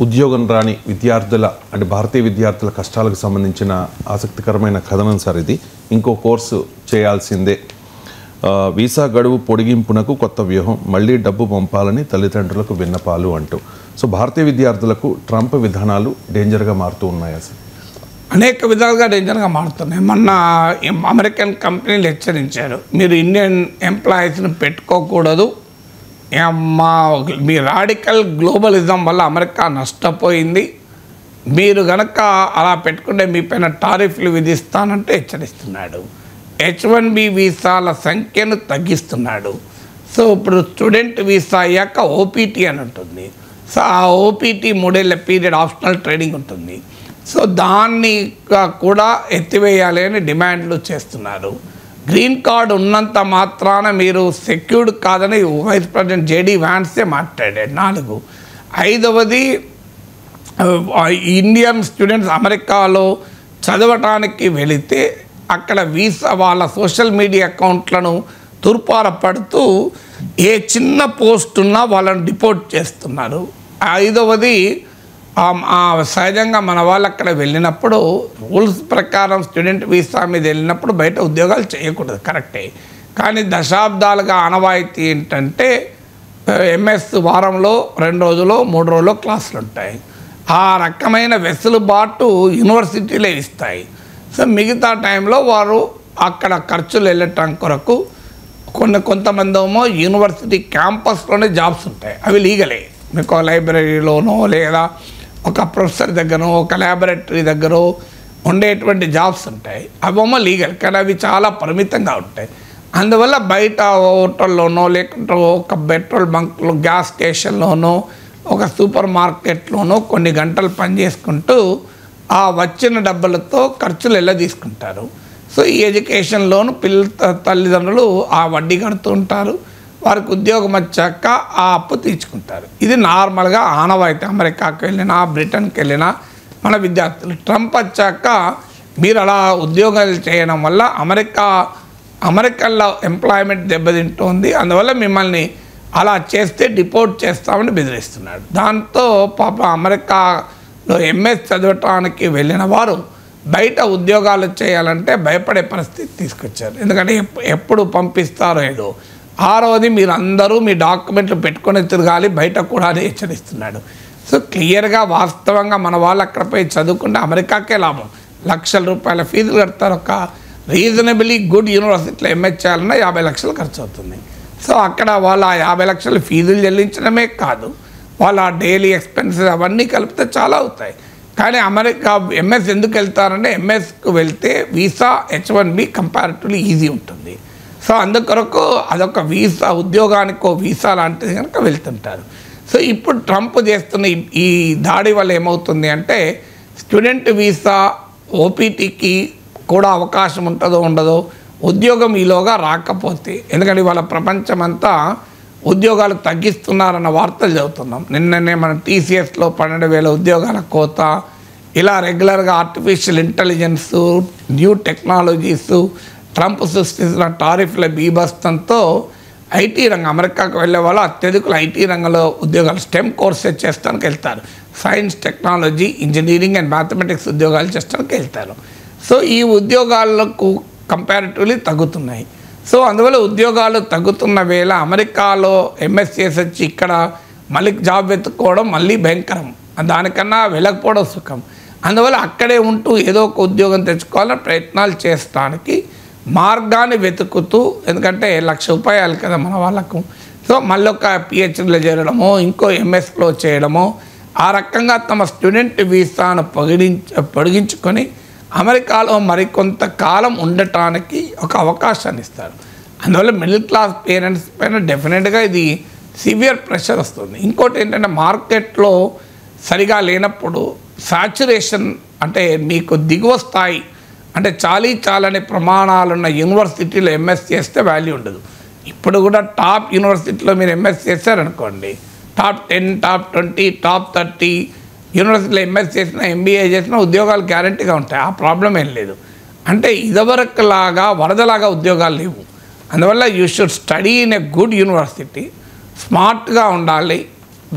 ఉద్యోగం రాని విద్యార్థుల అంటే భారతీయ విద్యార్థుల కష్టాలకు సంబంధించిన ఆసక్తికరమైన కథనం సార్ ఇది. ఇంకో కోర్సు చేయాల్సిందే, వీసా గడువు పొడిగింపునకు కొత్త వ్యూహం, మళ్ళీ డబ్బు పంపాలని తల్లిదండ్రులకు విన్నపాలు అంటూ. సో భారతీయ విద్యార్థులకు ట్రంప్ విధానాలు డేంజర్గా మారుతూ ఉన్నాయా సార్? అనేక విధాలుగా డేంజర్గా మారుతున్నాయి. మొన్న అమెరికన్ కంపెనీలు హెచ్చరించారు, మీరు ఇండియన్ ఎంప్లాయీస్ని పెట్టుకోకూడదు, మీ రాడికల్ గ్లోబలిజం వల్ల అమెరికా నష్టపోయింది, మీరు గనక అలా పెట్టుకుంటే మీ పైన టారిఫ్లు విధిస్తానంటే హెచ్చరిస్తున్నాడు. H-1B వీసాల సంఖ్యను తగ్గిస్తున్నాడు. సో ఇప్పుడు స్టూడెంట్ వీసా అయ్యాక OPT అని ఉంటుంది. సో ఆ OPT 3 ఏళ్ల పీరియడ్ ఆప్షనల్ ట్రైనింగ్ ఉంటుంది. సో దాన్ని కూడా ఎత్తివేయాలి అని డిమాండ్లు చేస్తున్నారు. గ్రీన్ కార్డు ఉన్నంత మాత్రాన మీరు సెక్యూర్డ్ కాదని వైస్ ప్రెసిడెంట్ JD Vance మాట్లాడాడు. 4. 5వది, ఇండియన్ స్టూడెంట్స్ అమెరికాలో చదవటానికి వెళితే అక్కడ వీసా వాళ్ళ సోషల్ మీడియా అకౌంట్లను తుర్పారపడుతూ ఏ చిన్న పోస్ట్ ఉన్నా వాళ్ళని డిపోర్ట్ చేస్తున్నారు. 5వది, సహజంగా మన వాళ్ళు అక్కడ వెళ్ళినప్పుడు రూల్స్ ప్రకారం స్టూడెంట్ వీసా మీద వెళ్ళినప్పుడు బయట ఉద్యోగాలు చేయకూడదు, కరెక్టే. కానీ దశాబ్దాలుగా ఆనవాయితీ ఏంటంటే MS వారంలో 2 రోజులు 3 రోజులు క్లాసులు ఉంటాయి. ఆ రకమైన వెసులుబాటు యూనివర్సిటీలే ఇస్తాయి. సో మిగతా టైంలో వారు అక్కడ ఖర్చులు వెళ్ళటం కొరకు కొంతమంది ఏమో యూనివర్సిటీ క్యాంపస్లోనే జాబ్స్ ఉంటాయి, అవి లీగలే. మీకు లైబ్రరీలోనో లేదా ఒక ప్రొఫెసర్ దగ్గర, ఒక ల్యాబొరేటరీ దగ్గర ఉండేటువంటి జాబ్స్ ఉంటాయి, అవేమో లీగల్, కానీ అవి చాలా పరిమితంగా ఉంటాయి. అందువల్ల బయట హోటల్లోనో లేకుంటే ఒక పెట్రోల్ బంక్లో, గ్యాస్ స్టేషన్లోనో, ఒక సూపర్ మార్కెట్లోనో కొన్ని గంటలు పనిచేసుకుంటూ ఆ వచ్చిన డబ్బులతో ఖర్చులు ఎలా తీసుకుంటారు. సో ఈ ఎడ్యుకేషన్ లోన్ తల్లిదండ్రులు ఆ వడ్డీ కడుతూ ఉంటారు. వారికి ఉద్యోగం వచ్చాక ఆ అప్పు తీర్చుకుంటారు. ఇది నార్మల్గా ఆనవాయితీ. అమెరికాకి వెళ్ళినా, బ్రిటన్కి వెళ్ళినా మన విద్యార్థులు. ట్రంప్ వచ్చాక మీరు అలా ఉద్యోగాలు చేయడం వల్ల అమెరికాలో ఎంప్లాయ్మెంట్ దెబ్బతింటుంది, అందువల్ల మిమ్మల్ని అలా చేస్తే డిపోర్ట్ చేస్తామని బెదిరిస్తున్నాడు. దాంతో పాప అమెరికాలో MS చదవటానికి వెళ్ళిన వారు బయట ఉద్యోగాలు చేయాలంటే భయపడే పరిస్థితి తీసుకొచ్చారు. ఎందుకంటే ఎప్పుడు పంపిస్తారో ఏదో. 6వది, మీరు అందరూ మీ డాక్యుమెంట్లు పెట్టుకొని తిరగాలి బయట కూడా అని హెచ్చరిస్తున్నాడు. సో క్లియర్గా వాస్తవంగా మన వాళ్ళు అక్కడ పోయి చదువుకుంటే అమెరికాకే లాభం. లక్షల రూపాయల ఫీజులు కడతారు. ఒక రీజనబుల్లీ గుడ్ యూనివర్సిటీలో MS చేయాలన్నా 50 లక్షలు ఖర్చు అవుతుంది. సో అక్కడ వాళ్ళ 50 లక్షలు ఫీజులు చెల్లించడమే కాదు, వాళ్ళ డైలీ ఎక్స్పెన్సెస్ అవన్నీ కలిపితే చాలా అవుతాయి. కానీ అమెరికా MS ఎందుకు వెళ్తారంటే MSకు వెళ్తే వీసా H-1B కంపారిటివ్లీ ఈజీ ఉంటుంది. సో అందుకొరకు అదొక వీసా, ఉద్యోగానికో వీసా లాంటిది కనుక వెళ్తుంటారు. సో ఇప్పుడు ట్రంప్ చేస్తున్న ఈ దాడి వల్ల ఏమవుతుంది అంటే స్టూడెంట్ వీసా ఓపీటీకి కూడా అవకాశం ఉంటుందో ఉండదో, ఉద్యోగం ఈలోగా రాకపోతే, ఎందుకంటే ఇవాళ ప్రపంచమంతా ఉద్యోగాలు తగ్గిస్తున్నారన్న వార్తలు చదువుతున్నాం. నిన్ననే మన టీసీఎస్లో 12,000 ఉద్యోగాల కోత, ఇలా రెగ్యులర్గా artificial intelligence, new technologies, Trump సృష్టించిన టారిఫ్ల బీభత్సంతో ఐటీ రంగం, అమెరికాకు వెళ్ళే వాళ్ళు అత్యధికులు ఐటీ రంగంలో ఉద్యోగాలు స్టెమ్ కోర్సెస్ చేస్తానికి వెళ్తారు. Science, technology, engineering and mathematics ఉద్యోగాలు చేస్తానికి వెళ్తారు. సో ఈ ఉద్యోగాలకు కంపారిటివ్లీ తగ్గుతున్నాయి. సో అందువల్ల ఉద్యోగాలు తగ్గుతున్న వేళ అమెరికాలో ఎంఎస్సీఎస్ వచ్చి ఇక్కడ మళ్ళీ జాబ్ వెతుక్కోవడం మళ్ళీ భయంకరం, దానికన్నా వెళ్ళకపోవడం సుఖం. అందువల్ల అక్కడే ఉంటూ ఏదో ఒక ఉద్యోగం తెచ్చుకోవాలని ప్రయత్నాలు చేయడానికి మార్గాన్ని వెతుకుతూ, ఎందుకంటే ₹1,00,000 కదా మన వాళ్ళకు. సో మళ్ళీ ఒక పిహెచ్డీలో చేరడమో ఇంకో ఎంఎస్లో చేయడమో, ఆ రకంగా తమ స్టూడెంట్ వీసాను పొడిగించుకొని అమెరికాలో మరికొంత కాలం ఉండటానికి ఒక అవకాశాన్ని ఇస్తారు. అందువల్ల మిడిల్ క్లాస్ పేరెంట్స్ పైన డెఫినెట్గా ఇది సివియర్ ప్రెషర్ వస్తుంది. ఇంకోటి ఏంటంటే మార్కెట్లో సరిగా లేనప్పుడు సాచురేషన్, అంటే మీకు దిగువ స్థాయి, అంటే చాలని ప్రమాణాలున్న యూనివర్సిటీలో ఎంఎస్ చేస్తే వాల్యూ ఉండదు. ఇప్పుడు కూడా టాప్ యూనివర్సిటీలో మీరు ఎంఎస్ చేశారనుకోండి, టాప్ 10, టాప్ 20, టాప్ 30 యూనివర్సిటీలో ఎంఎస్ చేసినా ఎంబీఏ చేసినా ఉద్యోగాలు గ్యారంటీగా ఉంటాయి, ఆ ప్రాబ్లం ఏం లేదు. అంటే ఇదివరకులాగా వరదలాగా ఉద్యోగాలు లేవు. అందువల్ల you should study in a good university, స్మార్ట్గా ఉండాలి,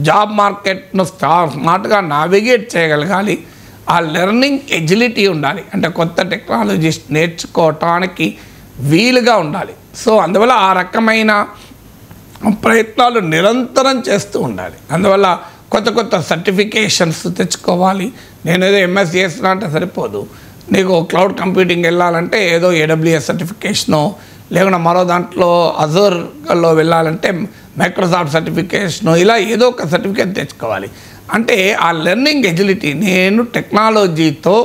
జాబ్ మార్కెట్ను స్మార్ట్గా నావిగేట్ చేయగలగాలి, ఆ లెర్నింగ్ ఎజిలిటీ ఉండాలి, అంటే కొత్త టెక్నాలజీస్ నేర్చుకోవటానికి వీలుగా ఉండాలి. సో అందువల్ల ఆ రకమైన ప్రయత్నాలు నిరంతరం చేస్తూ ఉండాలి. అందువల్ల కొత్త సర్టిఫికేషన్స్ తెచ్చుకోవాలి. నేను ఏదో ఎంఎస్ చేస్తున్నా అంటే సరిపోదు, నీకు క్లౌడ్ కంప్యూటింగ్ వెళ్ళాలంటే ఏదో ఏడబ్ల్యూఎస్ సర్టిఫికేషను, లేకుండా మరో దాంట్లో అజూర్లో వెళ్ళాలంటే మైక్రోసాఫ్ట్ సర్టిఫికేషను, ఇలా ఏదో ఒక సర్టిఫికేట్ తెచ్చుకోవాలి. అంటే ఆ లెర్నింగ్ ఎజిలిటీ, నేను టెక్నాలజీతో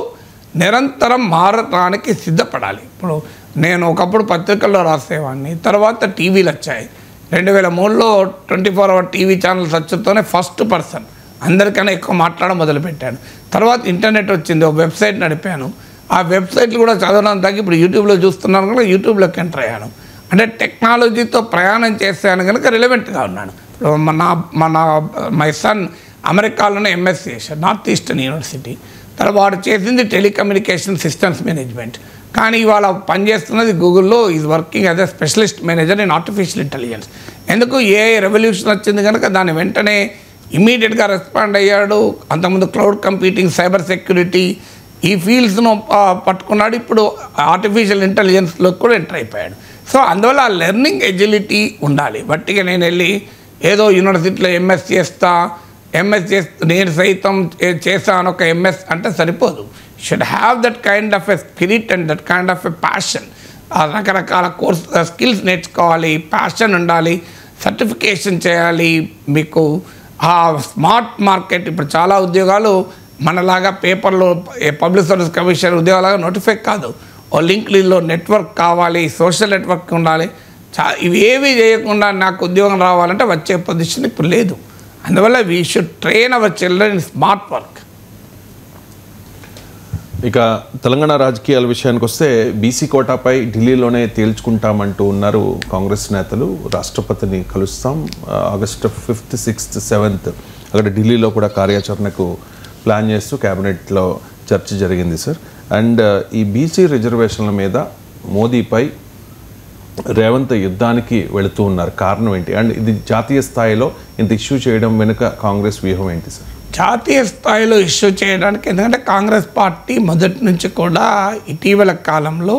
నిరంతరం మారడానికి సిద్ధపడాలి. ఇప్పుడు నేను ఒకప్పుడు పత్రికల్లో రాసేవాడిని, తర్వాత టీవీలు వచ్చాయి. 2003లో 24 hour టీవీ ఛానల్స్ వచ్చుతోనే ఫస్ట్ పర్సన్ అందరికన్నా ఎక్కువ మాట్లాడడం మొదలుపెట్టాను. తర్వాత ఇంటర్నెట్ వచ్చింది, ఒక వెబ్సైట్ నడిపాను. ఆ వెబ్సైట్లు కూడా చదవడం తగ్గి ఇప్పుడు యూట్యూబ్లో చూస్తున్నాను కనుక యూట్యూబ్లోకి ఎంటర్ అయ్యాను. అంటే టెక్నాలజీతో ప్రయాణం చేశాను కనుక రిలవెంట్గా ఉన్నాను. మై సన్ అమెరికాలోనే ఎంఎస్ చేశాడు, నార్త్ ఈస్టర్న్ యూనివర్సిటీ. తర్వాత వాడు చేసింది టెలికమ్యూనికేషన్ సిస్టమ్స్ మేనేజ్మెంట్, కానీ ఇవాళ పనిచేస్తున్నది గూగుల్లో, is working as a specialist manager in artificial intelligence. ఎందుకు ఏఐ రెవల్యూషన్ వచ్చింది కనుక దాన్ని వెంటనే ఇమీడియట్గా రెస్పాండ్ అయ్యాడు. అంతకుముందు క్లౌడ్ కంప్యూటింగ్, సైబర్ సెక్యూరిటీ ఈ ఫీల్డ్స్ను పట్టుకున్నాడు. ఇప్పుడు ఆర్టిఫిషియల్ ఇంటెలిజెన్స్లో కూడా ఎంటర్ అయిపోయాడు. సో అందువల్ల ఆ లెర్నింగ్ ఎజిలిటీ ఉండాలి. బట్టిగా నేను వెళ్ళి ఏదో యూనివర్సిటీలో ఎంఎస్ చేస్తా, నేను సైతం చేస్తాను ఒక ఎంఎస్ అంటే సరిపోదు. Should have that kind of a spirit and that kind of a passion. రకరకాల కోర్స్ స్కిల్స్ నేర్చుకోవాలి, ప్యాషన్ ఉండాలి, సర్టిఫికేషన్ చేయాలి. మీకు ఆ స్మార్ట్ మార్కెట్, ఇప్పుడు చాలా ఉద్యోగాలు మనలాగా పేపర్లో పబ్లిక్ సర్వీస్ కమిషన్ ఉద్యోగాలాగా నోటిఫై కాదు. ఓ లింక్డ్ఇన్లో నెట్వర్క్ కావాలి, సోషల్ నెట్వర్క్ ఉండాలి. ఇవేవి చేయకుండా నాకు ఉద్యోగం రావాలంటే వచ్చే పొజిషన్ ఇప్పుడు లేదు. అందువల్ల we should train our children in smart work. ఇక తెలంగాణ రాజకీయాల విషయానికి వస్తే బీసీ కోటాపై ఢిల్లీలోనే తేల్చుకుంటామంటూ ఉన్నారు కాంగ్రెస్ నేతలు. రాష్ట్రపతిని కలుస్తాం ఆగస్టు 5th, 6th, 7th అక్కడ ఢిల్లీలో కూడా కార్యాచరణకు ప్లాన్ చేస్తూ క్యాబినెట్లో చర్చ జరిగింది సార్. అండ్ ఈ బీసీ రిజర్వేషన్ల మీద మోదీపై రేవంత్ యుద్ధానికి వెళుతూ ఉన్నారు, కారణం ఏంటి? అండ్ ఇది జాతీయ స్థాయిలో ఇంత ఇష్యూ చేయడం వెనుక కాంగ్రెస్ వ్యూహం ఏంటి సార్? జాతీయ స్థాయిలో ఇష్యూ చేయడానికి, ఎందుకంటే కాంగ్రెస్ పార్టీ మొదటి నుంచి కూడా ఇటీవల కాలంలో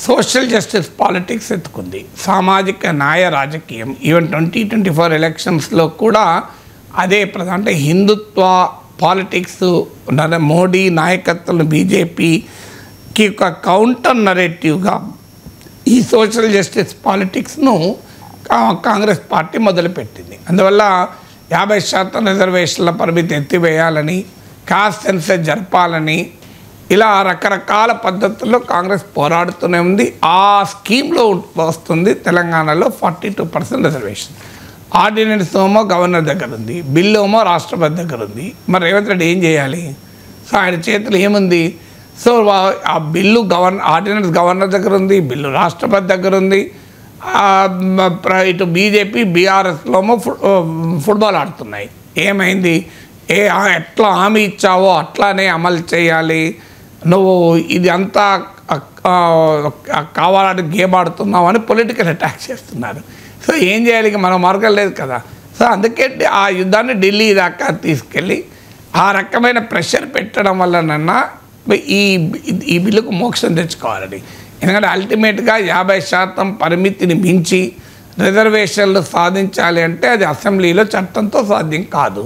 సోషల్ జస్టిస్ పాలిటిక్స్ ఎత్తుకుంది, సామాజిక న్యాయ రాజకీయం. ఈవెన్ 2024 ఎలక్షన్స్లో కూడా అదే అంటే హిందుత్వ పాలిటిక్స్, మోడీ నాయకత్వం బీజేపీకి ఒక కౌంటర్ నరేటివ్గా ఈ సోషల్ జస్టిస్ పాలిటిక్స్ను కాంగ్రెస్ పార్టీ మొదలుపెట్టింది. అందువల్ల 50% రిజర్వేషన్ల పరిమితి ఎత్తివేయాలని, కాస్ట్ సెన్సస్ జరపాలని, ఇలా రకరకాల పద్ధతుల్లో కాంగ్రెస్ పోరాడుతూనే ఉంది. ఆ స్కీమ్లో వస్తుంది తెలంగాణలో 42% రిజర్వేషన్. ఆర్డినెన్స్ ఏమో గవర్నర్ దగ్గర ఉంది, బిల్లు ఏమో రాష్ట్రపతి దగ్గర ఉంది. మరి రేవంత్ రెడ్డి ఏం చేయాలి? సో ఆయన చేతిలో ఏముంది? సో ఆ బిల్లు ఆర్డినెన్స్ గవర్నర్ దగ్గర ఉంది, బిల్లు రాష్ట్రపతి దగ్గర ఉంది. ఇటు బీజేపీ బీఆర్ఎస్లోమో ఫుట్బాల్ ఆడుతున్నాయి. ఏమైంది? ఎట్లా హామీ ఇచ్చావో అట్లానే అమలు చేయాలి, నువ్వు ఇది అంతా కావాలని గేమ్ ఆడుతున్నావు అని పొలిటికల్ అటాక్ చేస్తున్నారు. సో ఏం చేయాలి? ఇక మనం మార్గం లేదు కదా. సో అందుకే ఆ యుద్ధాన్ని ఢిల్లీ దాకా తీసుకెళ్ళి ఆ రకమైన ప్రెషర్ పెట్టడం వల్లనన్నా ఈ బిల్లుకు మోక్షం తెచ్చుకోవాలని. ఎందుకంటే అల్టిమేట్గా 50% పరిమితిని మించి రిజర్వేషన్లు సాధించాలి అంటే అది అసెంబ్లీలో చట్టంతో సాధ్యం కాదు.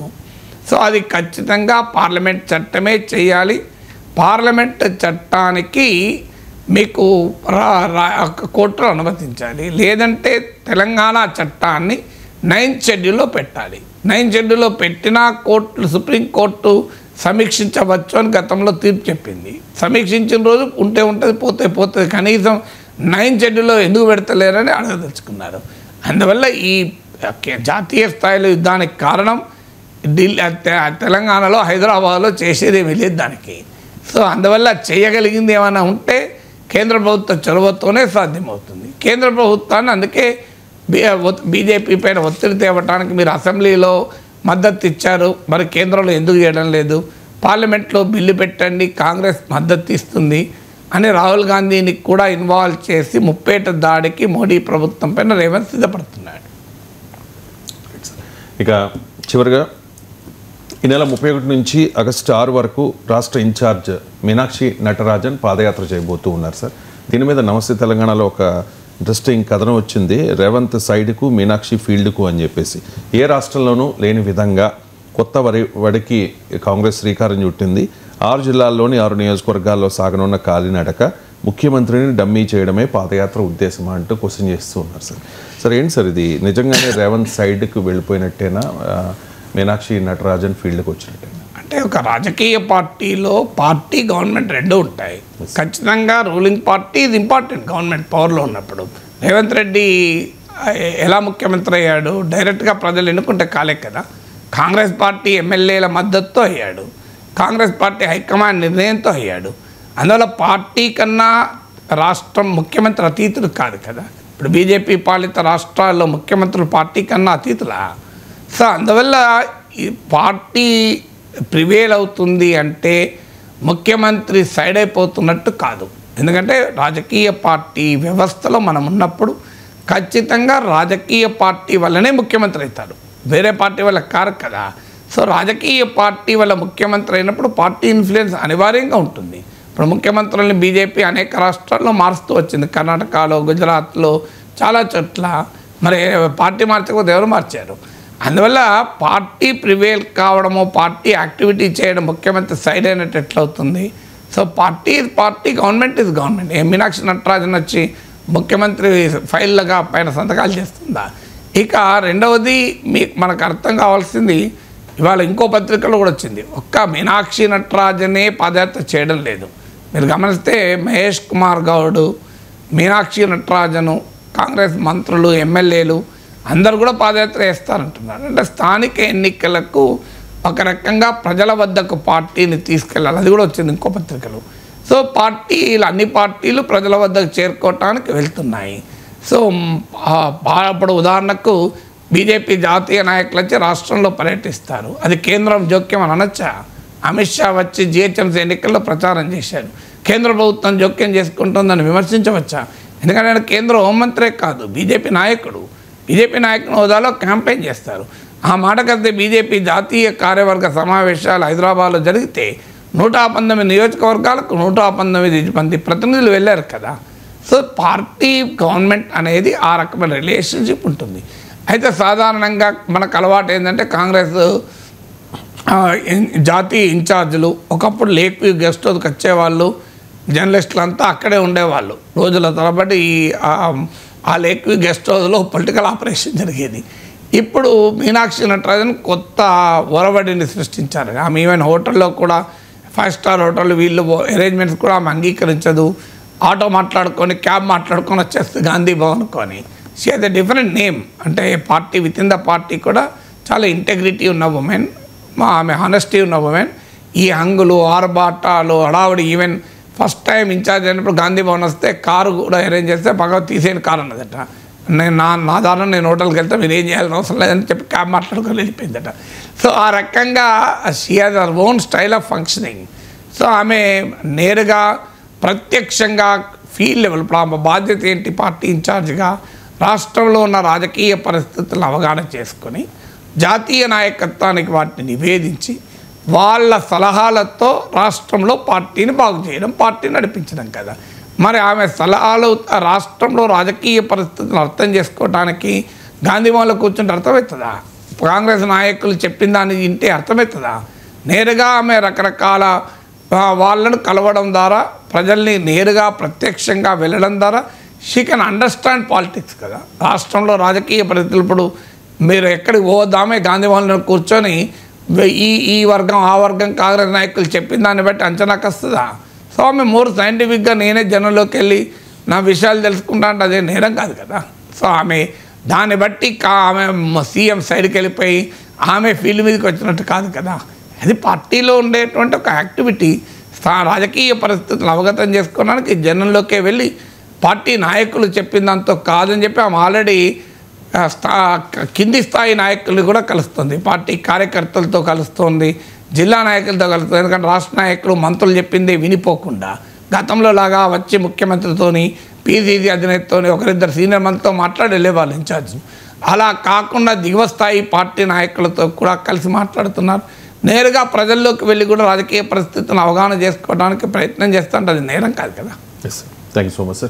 సో అది ఖచ్చితంగా పార్లమెంట్ చట్టమే చేయాలి. పార్లమెంట్ చట్టానికి మీకు కోర్టులో అనుమతించాలి. లేదంటే తెలంగాణ చట్టాన్ని 9th షెడ్యూల్లో పెట్టాలి. 9th షెడ్యూల్లో పెట్టినా సుప్రీంకోర్టు సమీక్షించవచ్చు అని గతంలో తీర్పు చెప్పింది. సమీక్షించిన రోజు ఉంటే ఉంటుంది, పోతుంది. కనీసం 9th షెడ్యూల్లో ఎందుకు పెడతలేరని అడగదలుచుకున్నారు. అందువల్ల ఈ జాతీయ స్థాయిలో యుద్ధానికి కారణం తెలంగాణలో హైదరాబాద్లో చేసేది ఏమీ లేదు దానికి. సో అందువల్ల చేయగలిగింది ఏమైనా ఉంటే కేంద్ర ప్రభుత్వ చొరవతోనే సాధ్యమవుతుంది. కేంద్ర ప్రభుత్వాన్ని అందుకే బీజేపీ పైన ఒత్తిడి తేవటానికి మీరు అసెంబ్లీలో మద్దతు ఇచ్చారు, మరి కేంద్రంలో ఎందుకు చేయడం లేదు? పార్లమెంట్లో బిల్లు పెట్టండి, కాంగ్రెస్ మద్దతు ఇస్తుంది అని రాహుల్ గాంధీని కూడా ఇన్వాల్వ్ చేసి ముప్పేట దాడికి మోడీ ప్రభుత్వం పైన రేవంత్ సిద్ధపడుతున్నాడు. ఇక చివరిగా ఈ నెల 31 నుంచి ఆగస్టు 6 వరకు రాష్ట్ర ఇన్ఛార్జ్ మీనాక్షి నటరాజన్ పాదయాత్ర చేయబోతూ ఉన్నారు సార్. దీని మీద నమస్తే తెలంగాణలో ఒక ఇంట్రెస్టింగ్ కథనం వచ్చింది. రేవంత్ సైడ్కు మీనాక్షి ఫీల్డ్కు అని చెప్పేసి ఏ రాష్ట్రంలోనూ లేని విధంగా కొత్త వడికి కాంగ్రెస్ శ్రీకారం చుట్టింది. 6 జిల్లాల్లోని 6 నియోజకవర్గాల్లో సాగనున్న కాలినడక ముఖ్యమంత్రిని డమ్మీ చేయడమే పాదయాత్ర ఉద్దేశమా అంటూ క్వశ్చన్ చేస్తూ ఉన్నారు సార్. సార్ ఏంటి సార్ ఇది? నిజంగానే రేవంత్ సైడ్కు వెళ్ళిపోయినట్టేనా, మీనాక్షి నటరాజన్ ఫీల్డ్కి వచ్చినట్టేనా? అంటే ఒక రాజకీయ పార్టీలో పార్టీ గవర్నమెంట్ రెండూ ఉంటాయి. ఖచ్చితంగా రూలింగ్ పార్టీ ఇది ఇంపార్టెంట్ గవర్నమెంట్ పవర్లో ఉన్నప్పుడు. రేవంత్ రెడ్డి ఎలా ముఖ్యమంత్రి అయ్యాడు? డైరెక్ట్గా ప్రజలు ఎన్నుకుంటే కాలే కదా. కాంగ్రెస్ పార్టీ ఎమ్మెల్యేల మద్దతుతో అయ్యాడు, కాంగ్రెస్ పార్టీ హైకమాండ్ నిర్ణయంతో అయ్యాడు. అందువల్ల పార్టీ కన్నా రాష్ట్రం ముఖ్యమంత్రి అతీతులు కాదు కదా. ఇప్పుడు బీజేపీ పాలిత రాష్ట్రాల్లో ముఖ్యమంత్రులు పార్టీ కన్నా అతీతులా? సో అందువల్ల ఈ పార్టీ ప్రివేల్ అవుతుంది అంటే ముఖ్యమంత్రి సైడ్ అయిపోతున్నట్టు కాదు. ఎందుకంటే రాజకీయ పార్టీ వ్యవస్థలో మనం ఉన్నప్పుడు ఖచ్చితంగా రాజకీయ పార్టీ వల్లనే ముఖ్యమంత్రి అవుతాడు, వేరే పార్టీ వల్ల కారు కదా. సో రాజకీయ పార్టీ వల్ల ముఖ్యమంత్రి అయినప్పుడు పార్టీ ఇన్ఫ్లుయెన్స్ అనివార్యంగా ఉంటుంది. ఇప్పుడు ముఖ్యమంత్రులని బీజేపీ అనేక రాష్ట్రాల్లో మారుస్తూ వచ్చింది, కర్ణాటకలో, గుజరాత్లో, చాలా చోట్ల. మరి పార్టీ మార్చకపోతే ఎవరు మార్చారు? అందువల్ల పార్టీ ప్రివేల్ కావడము, పార్టీ యాక్టివిటీ చేయడం ముఖ్యమంత్రి సైడ్ అయినట్టు ఎట్లవుతుంది? So party government is government. Meenakshi Natarajan వచ్చి ముఖ్యమంత్రి ఫైల్లుగా పైన సంతకాలు చేస్తుందా? ఇక రెండవది మనకు అర్థం కావాల్సింది, ఇవాళ ఇంకో పత్రికలో కూడా వచ్చింది, ఒక్క మీనాక్షి నటరాజనే పాదయాత్ర చేయడం లేదు. మీరు గమనిస్తే మహేష్ కుమార్ గౌడ్, మీనాక్షి నటరాజను, కాంగ్రెస్ మంత్రులు, ఎమ్మెల్యేలు అందరు కూడా పాదయాత్ర వేస్తారంటున్నారు. అంటే స్థానిక ఎన్నికలకు ఒక రకంగా ప్రజల వద్దకు పార్టీని తీసుకెళ్ళాలి, అది కూడా వచ్చింది ఇంకో పత్రికలు. సో అన్ని పార్టీలు ప్రజల వద్దకు చేరుకోవటానికి వెళ్తున్నాయి. సో ఇప్పుడు ఉదాహరణకు బీజేపీ జాతీయ నాయకులు వచ్చి రాష్ట్రంలో పర్యటిస్తారు, అది కేంద్రం జోక్యం అని అనొచ్చా? అమిత్ షా వచ్చి జిహెచ్ఎంసీ ఎన్నికల్లో ప్రచారం చేశారు, కేంద్ర ప్రభుత్వం జోక్యం చేసుకుంటుందని విమర్శించవచ్చా? ఎందుకంటే ఆయన కేంద్ర హోంమంత్రే కాదు, బీజేపీ నాయకుడు హోదాలో క్యాంపెయిన్ చేస్తారు. ఆ మాట కడితే బీజేపీ జాతీయ కార్యవర్గ సమావేశాలు హైదరాబాద్లో జరిగితే 119 నియోజకవర్గాలకు 119 మంది ప్రతినిధులు వెళ్ళారు కదా. సో పార్టీ గవర్నమెంట్ అనేది ఆ రకమైన రిలేషన్షిప్ ఉంటుంది. అయితే సాధారణంగా మనకు అలవాటు ఏంటంటే కాంగ్రెస్ జాతీయ ఇన్ఛార్జీలు ఒకప్పుడు లేక్ వ్యూ గెస్ట్ హౌస్కి వచ్చేవాళ్ళు, జర్నలిస్టులు అంతా అక్కడే ఉండేవాళ్ళు రోజుల తరబడి. ఆ లేక్ వ్యూ గెస్ట్ హౌస్లో పొలిటికల్ ఆపరేషన్ జరిగేది. ఇప్పుడు మీనాక్షి నటరాజన్ కొత్త ఒరవడిని సృష్టించారు. ఆమె ఈవెన్ హోటల్లో కూడా 5 స్టార్ హోటల్ వీళ్ళు అరేంజ్మెంట్స్ కూడా ఆమె అంగీకరించదు. ఆటో మాట్లాడుకొని, క్యాబ్ మాట్లాడుకొని వచ్చేస్తుంది గాంధీ భవన్కొని. She has a different name. అంటే party within the party కూడా చాలా ఇంటెగ్రిటీ ఉన్న ఉమెన్, ఆమె హానెస్టీ ఉన్న ఉమెన్. ఈ హంగులు ఆర్భాటాలు హడావుడి, ఈవెన్ ఫస్ట్ టైం ఇన్ఛార్జ్ అయినప్పుడు గాంధీ భవన్ వస్తే కారు కూడా అరేంజ్ చేస్తే భగవత్ తీసేని కారు అన్నదట. నేను నా దారిలో నేను హోటల్కి వెళ్తే మీరు ఏం చేయాలని అవసరం లేదని చెప్పి క్యాబ్ మాట్లాడుకొని వెళ్ళిపోయిందట. సో ఆ రకంగా she has our own style of functioning. So ఆమె నేరుగా ప్రత్యక్షంగా ఫీల్డ్ లెవెల్, ఇప్పుడు ఆమె బాధ్యత ఏంటి, పార్టీ ఇన్ఛార్జ్గా రాష్ట్రంలో ఉన్న రాజకీయ పరిస్థితులను అవగాహన చేసుకొని జాతీయ నాయకత్వానికి వాటిని నివేదించి వాళ్ళ సలహాలతో రాష్ట్రంలో పార్టీని బాగు చేయడం, పార్టీని నడిపించడం కదా. మరి ఆమె సలహాలు రాష్ట్రంలో రాజకీయ పరిస్థితులను అర్థం చేసుకోవడానికి గాంధీ భవన్లో కూర్చుంటే అర్థమవుతుందా? కాంగ్రెస్ నాయకులు చెప్పిన దాన్ని వింటే అర్థమవుతుందా? నేరుగా ఆమె రకరకాల వాళ్ళను కలవడం ద్వారా, ప్రజల్ని నేరుగా ప్రత్యక్షంగా వెళ్ళడం ద్వారా షీ కెన్ అండర్స్టాండ్ పాలిటిక్స్ కదా. రాష్ట్రంలో రాజకీయ పరిస్థితులు ఇప్పుడు మీరు ఎక్కడికి పోదామే గాంధీ భవన్లో కూర్చొని ఈ వర్గం ఆ వర్గం కాంగ్రెస్ నాయకులు చెప్పిన దాన్ని బట్టి అంచనాకు వస్తుందా? సో ఆమె మోర్ సైంటిఫిక్గా నేనే జనంలోకి వెళ్ళి నా విషయాలు తెలుసుకుంటా అంటే అదే నేరం కాదు కదా. సో ఆమె దాన్ని బట్టి ఆమె సీఎం సైడ్కి వెళ్ళిపోయి ఆమె ఫీల్డ్ మీదకి వచ్చినట్టు కాదు కదా. అది పార్టీలో ఉండేటువంటి ఒక యాక్టివిటీ. రాజకీయ పరిస్థితులను అవగతం చేసుకోవడానికి జనంలోకే వెళ్ళి పార్టీ నాయకులు చెప్పిన దాంతో కాదని చెప్పి ఆమె ఆల్రెడీ కింది స్థాయి నాయకులు కూడా కలుస్తుంది, పార్టీ కార్యకర్తలతో కలుస్తుంది, జిల్లా నాయకులతో కలుస్తుంది. ఎందుకంటే రాష్ట్ర నాయకులు మంత్రులు చెప్పింది వినిపోకుండా గతంలో లాగా వచ్చి ముఖ్యమంత్రితోని పీసీసీ అధినేతతోని ఒకరిద్దరు సీనియర్ మంత్రితో మాట్లాడి వెళ్ళేవాళ్ళు ఇన్ఛార్జ్. అలా కాకుండా దిగువ స్థాయి పార్టీ నాయకులతో కూడా కలిసి మాట్లాడుతున్నారు. నేరుగా ప్రజల్లోకి వెళ్ళి కూడా రాజకీయ పరిస్థితులను అవగాహన చేసుకోవడానికి ప్రయత్నం చేస్తుంటే అది నేరం కాదు కదా. Thank you so much sir.